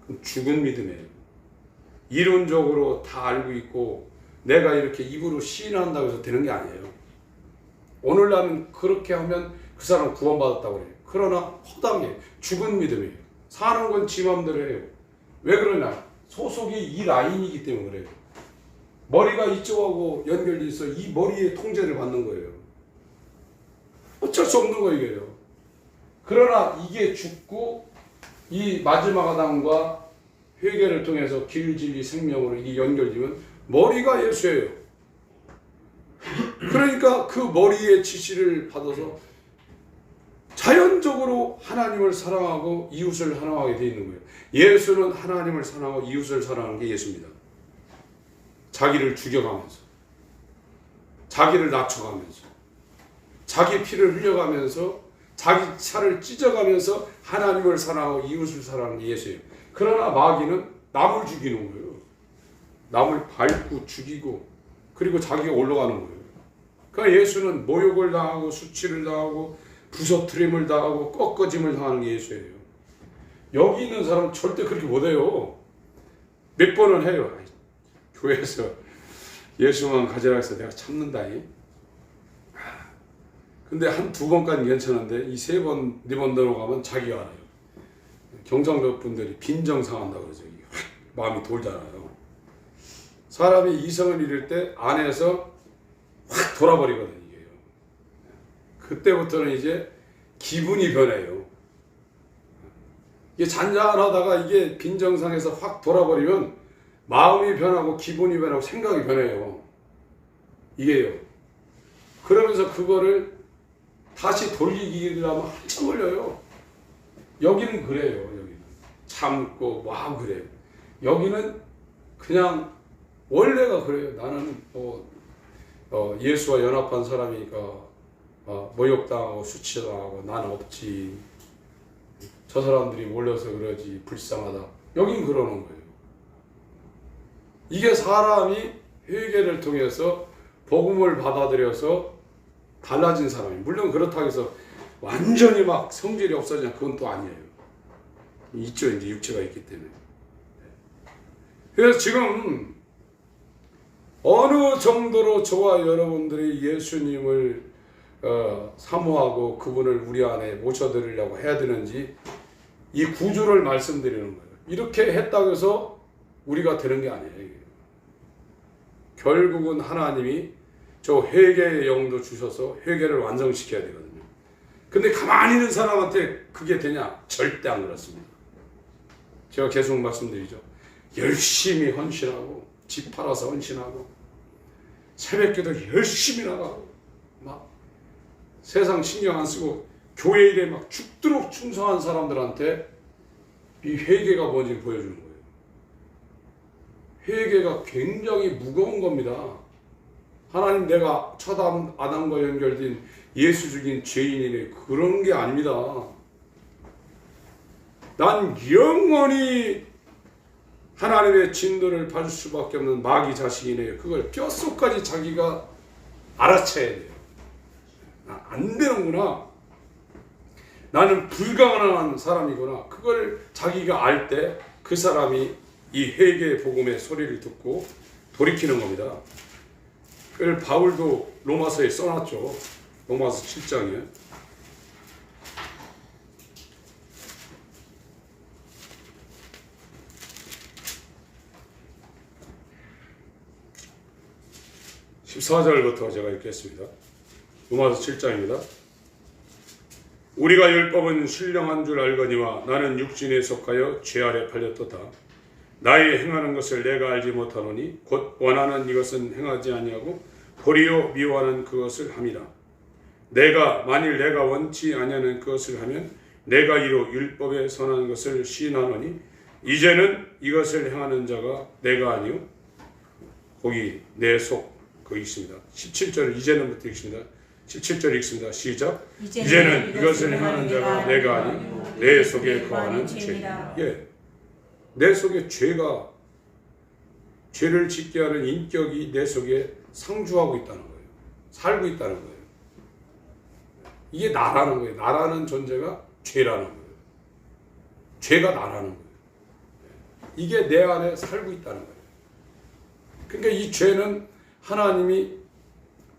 그럼 죽은 믿음이에요. 이론적으로 다 알고 있고 내가 이렇게 입으로 시인한다고 해서 되는 게 아니에요. 오늘날은 그렇게 하면 그 사람 구원받았다고 그래요. 그러나 허당해 죽은 믿음이에요. 사는 건 지 맘대로 해요. 왜 그러냐? 소속이 이 라인이기 때문에 그래요. 머리가 이쪽하고 연결돼 있어 이 머리의 통제를 받는 거예요. 어쩔 수 없는 거예요, 이게요. 그러나 이게 죽고 이 마지막 아담과 회개를 통해서 길, 진리, 생명으로 이게 연결되면 머리가 예수예요. 그러니까 그 머리의 지시를 받아서 자연적으로 하나님을 사랑하고 이웃을 사랑하게 되어 있는 거예요. 예수는 하나님을 사랑하고 이웃을 사랑하는 게 예수입니다. 자기를 죽여가면서, 자기를 낮춰가면서, 자기 피를 흘려가면서, 자기 차를 찢어가면서 하나님을 사랑하고 이웃을 사랑하는 게 예수예요. 그러나 마귀는 남을 죽이는 거예요. 남을 밟고 죽이고 그리고 자기가 올라가는 거예요. 그러니까 예수는 모욕을 당하고 수치를 당하고 부서뜨림을 당하고 꺾어짐을 당하는 게 예수예요. 여기 있는 사람은 절대 그렇게 못해요. 몇 번은 해요. 교회에서 예수만 가지라 해서 내가 참는다니. 근데 한 두 번까지 괜찮은데 이 세 번, 네 번 넘어가면 자기가 알아요. 경상도 분들이 빈정상한다고 그러죠. 마음이 돌잖아요. 사람이 이성을 잃을 때 안에서 확 돌아버리거든요. 이게요. 그때부터는 이제 기분이 변해요. 이게 잔잔하다가 이게 빈정상에서 확 돌아버리면 마음이 변하고 기분이 변하고 생각이 변해요. 이게요. 그러면서 그거를 다시 돌리기 하면 한참 걸려요. 여기는 그래요. 여기는 참고 막 그래요. 여기는 그냥 원래가 그래요. 나는 예수와 연합한 사람이니까 모욕당하고 수치당하고 나는 없지. 저 사람들이 몰려서 그러지 불쌍하다. 여긴 그러는 거예요. 이게 사람이 회개를 통해서 복음을 받아들여서 달라진 사람이, 물론 그렇다고 해서 완전히 막 성질이 없어지냐 그건 또 아니에요. 있죠. 이제 육체가 있기 때문에. 그래서 지금 어느 정도로 저와 여러분들이 예수님을 사모하고 그분을 우리 안에 모셔드리려고 해야 되는지 이 구조를 말씀드리는 거예요. 이렇게 했다고 해서 우리가 되는 게 아니에요. 결국은 하나님이 저 회개의 영도 주셔서 회개를 완성시켜야 되거든요. 근데 가만히 있는 사람한테 그게 되냐? 절대 안 그렇습니다. 제가 계속 말씀드리죠. 열심히 헌신하고 집 팔아서 헌신하고 새벽기도 열심히 나가고 막 세상 신경 안 쓰고 교회 일에 막 죽도록 충성한 사람들한테 이 회개가 뭔지 보여주는 거예요. 회개가 굉장히 무거운 겁니다. 하나님, 내가 첫 아담과 연결된 예수 죽인 죄인이네, 그런 게 아닙니다. 난 영원히 하나님의 진노를 받을 수밖에 없는 마귀 자식이네. 그걸 뼛속까지 자기가 알아채야 돼요. 안 되는구나. 나는 불가능한 사람이구나. 그걸 자기가 알 때 그 사람이 이 회개의 복음의 소리를 듣고 돌이키는 겁니다. 그걸 바울도 로마서에 써놨죠. 로마서 7장에. (14절부터) 제가 읽겠습니다. 로마서 7장입니다. 우리가 율법은 신령한 줄 알거니와 나는 육신에 속하여 죄 아래 팔렸도다. 나의 행하는 것을 내가 알지 못하노니 곧 원하는 이것은 행하지 아니하고 도리어 미워하는 그것을 함이라. 만일 내가 원치 아니하는 그것을 하면 내가 이로 율법에 선한 것을 시인하노니 이제는 이것을 행하는 자가 내가 아니요 거기 내 속 거기 있습니다. 17절 이제는부터 읽습니다. 17절 읽습니다. 시작. 이제는 이것을 행하는 자가 내가 아니요 내 속에 거하는 죄이라. 예. 내 속에 죄를 짓게 하는 인격이 내 속에 상주하고 있다는 거예요. 살고 있다는 거예요. 이게 나라는 거예요. 나라는 존재가 죄라는 거예요. 죄가 나라는 거예요. 이게 내 안에 살고 있다는 거예요. 그러니까 이 죄는 하나님이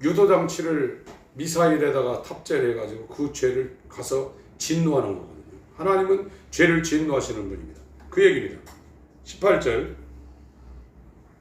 유도장치를 미사일에다가 탑재를 해가지고 그 죄를 가서 진노하는 거거든요. 하나님은 죄를 진노하시는 분입니다. 그 얘기입니다. 18절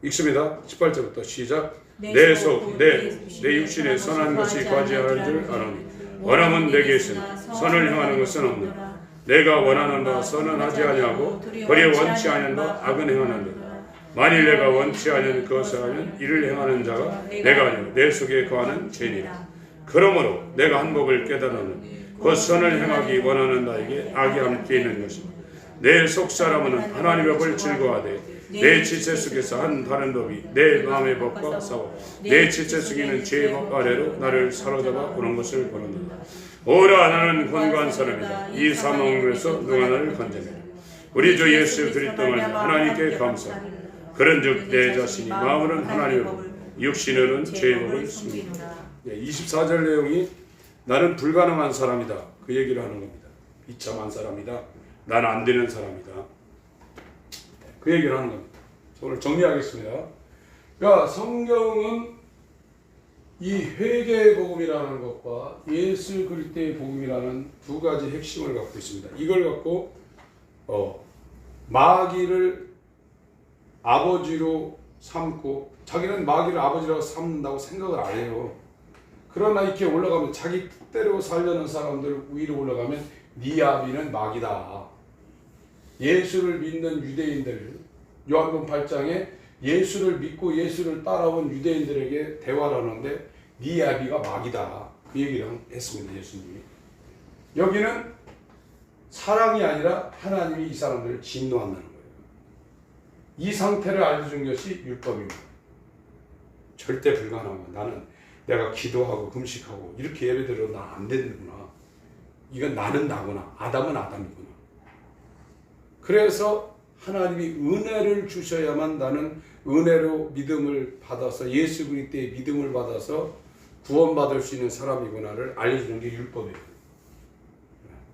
읽습니다. 18절부터 시작. 내 육신에 선한 것이 과지하는 줄 아노니 원함은 내게 있으나 선을 행하는 것은 없노라. 내가 원하는 바 선은 하지 아니하고 도리어 원치 아니하는 바 악은 행하느니라. 만일 내가 원치 아니하는 그것을 하면 이를 행하는 자가 내가 아니요 내 속에 거하는 죄니라. 그러므로 내가 한 법을 깨달았노니 곧 선을 행하기 원하는 나에게 악이 함께 있는 것이니 내 속 사람은 하나님의 법을 즐거워하되 내 지체 속에서 한 다른 법이 내 마음의 법과 싸워 내 지체 속에는 죄의 법 아래로 나를 사로잡아 오는 것을 보는다. 오라, 나는 권고한 사람이다. 이 사망에서 누가 나를 건져내라. 우리 주 예수 그리스도를 하나님께 감사하라. 그런즉 내 자신이 마음으로는 하나님의 법, 육신으로는 죄의 법을 숨기노라. 24절 내용이 나는 불가능한 사람이다. 그 얘기를 하는 겁니다. 비참한 사람이다. 나는 안 되는 사람이다. 그 얘기를 하는 겁니다. 오늘 정리하겠습니다. 그러니까 성경은 이 회개의 복음이라는 것과 예수 그리스도의 복음이라는 두 가지 핵심을 갖고 있습니다. 이걸 갖고 마귀를 아버지로 삼고, 자기는 마귀를 아버지라고 삼는다고 생각을 안 해요. 그러나 이렇게 올라가면 자기 뜻대로 살려는 사람들 위로 올라가면 네 아비는 마귀다. 예수를 믿는 유대인들, 요한복음 8장에 예수를 믿고 예수를 따라온 유대인들에게 대화를 하는데 네 아비가 마귀다. 그 얘기를 했습니다. 예수님이. 여기는 사랑이 아니라 하나님이 이 사람들을 진노한다는 거예요. 이 상태를 알려준 것이 율법입니다. 절대 불가능한 건 나는 내가 기도하고 금식하고 이렇게 예배드려도 나 안 되는구나. 이건 나는 나구나. 아담은 아담이구나. 그래서 하나님이 은혜를 주셔야만 나는 은혜로 믿음을 받아서 예수 그리스도의 믿음을 받아서 구원받을 수 있는 사람이구나를 알려주는 게 율법이에요.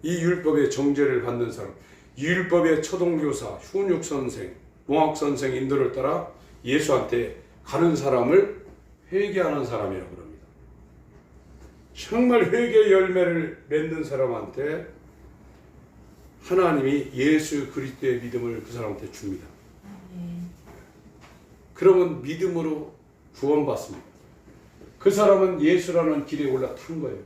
이 율법의 정죄를 받는 사람, 이 율법의 초등교사, 훈육선생, 농학선생 인도를 따라 예수한테 가는 사람을 회개하는 사람이라고 합니다. 정말 회개의 열매를 맺는 사람한테 하나님이 예수 그리스도의 믿음을 그 사람한테 줍니다. 그러면 믿음으로 구원받습니다. 그 사람은 예수라는 길에 올라탄 거예요.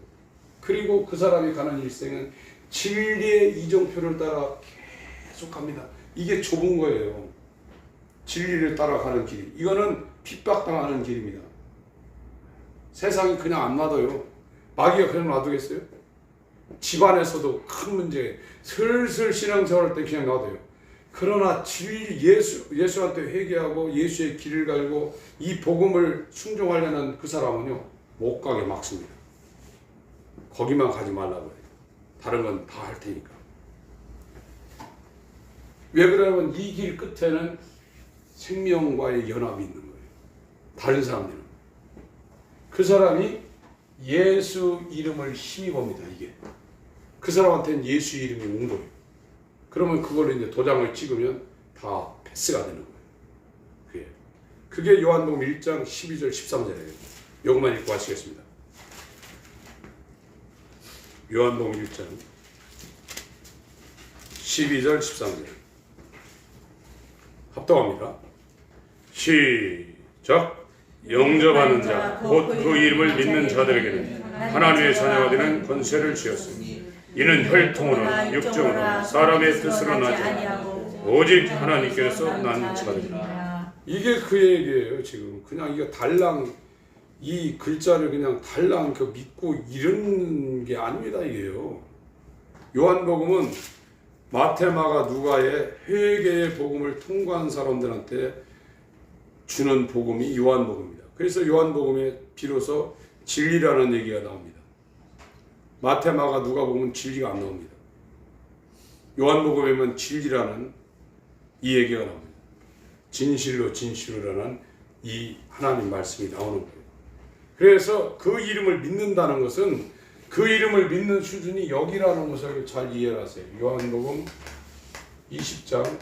그리고 그 사람이 가는 일생은 진리의 이정표를 따라 계속 갑니다. 이게 좁은 거예요. 진리를 따라가는 길. 이거는 핍박당하는 길입니다. 세상이 그냥 안 놔둬요. 마귀가 그냥 놔두겠어요? 집안에서도 큰 문제, 슬슬 신앙생활할 때 그냥 놔둬요. 그러나 진리 예수한테 회개하고 예수의 길을 갈고 이 복음을 순종하려는 그 사람은요, 못 가게 막습니다. 거기만 가지 말라고 해요. 다른 건 다 할 테니까. 왜 그러냐면 이 길 끝에는 생명과의 연합이 있는 거예요. 다른 사람들은. 그 사람이 예수 이름을 힘입어봅니다. 이게. 그 사람한테는 예수 이름이 온 거예요. 그러면 그걸로 이제 도장을 찍으면 다 패스가 되는 거예요. 그게 요한복음 1장 12절 13절이에요. 요것만 읽고 하시겠습니다. 요한복음 1장 12절 13절 합동합니다. 시작. 영접하는 자 곧 그 이름을 믿는 자들에게는 하나님의 자녀가 되는 권세를 주었으니 이는 혈통으로나 육정으로나 사람의 뜻으로 나지 않고 오직 하나님께서 난 자들이라. 이게 그 얘기예요. 지금 그냥 이거 달랑 이 글자를 그냥 달랑 믿고 이런 게 아닙니다. 이게요. 요한복음은 마태, 마가, 누가의 회개의 복음을 통과한 사람들한테 주는 복음이 요한복음입니다. 그래서 요한복음에 비로소 진리라는 얘기가 나옵니다. 마태, 마가, 누가 보면 진리가 안 나옵니다. 요한복음에만 진리라는 이 얘기가 나옵니다. 진실로 진실로라는 이 하나님 말씀이 나오는 거예요. 그래서 그 이름을 믿는다는 것은 그 이름을 믿는 수준이 여기라는 것을 잘 이해하세요. 요한복음 20장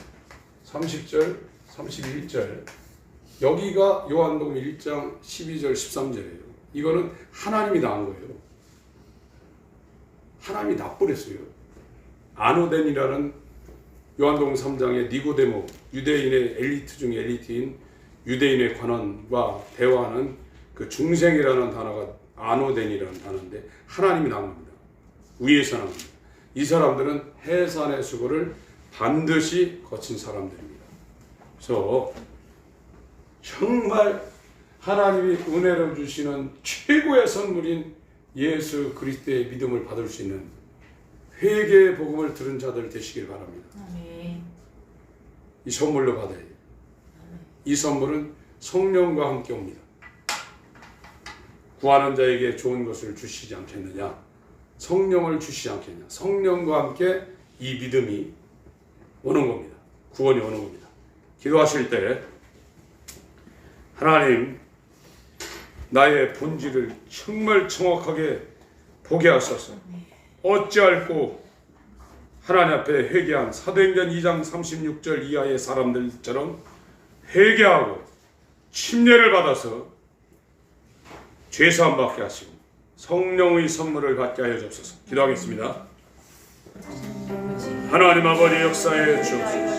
30절 31절 여기가 요한복음 1장 12절 13절이에요. 이거는 하나님이 낳은 거예요. 하나님이 낳버렸어요. 아노덴이라는 요한복음 3장의 니고데모, 유대인의 엘리트 중에 엘리트인 유대인의 관원과 대화하는 그 중생이라는 단어가 아노덴이라는 단어인데 하나님이 낳은 겁니다. 위에서 낳은 겁니다. 이 사람들은 해산의 수고를 반드시 거친 사람들입니다. 그래서 정말 하나님이 은혜로 주시는 최고의 선물인 예수 그리스도의 믿음을 받을 수 있는 회개의 복음을 들은 자들 되시길 바랍니다. 아멘. 이 선물로 받아야 돼요. 이 선물은 성령과 함께 옵니다. 구하는 자에게 좋은 것을 주시지 않겠느냐? 성령을 주시지 않겠느냐? 성령과 함께 이 믿음이 오는 겁니다. 구원이 오는 겁니다. 기도하실 때 하나님 나의 본질을 정말 정확하게 보게 하소서. 어찌할꼬 하나님 앞에 회개한 사도행전 2장 36절 이하의 사람들처럼 회개하고 침례를 받아서 죄사함 받게 하시고 성령의 선물을 받게 하여 주옵소서. 기도하겠습니다. 하나님 아버지 역사에 주옵소서.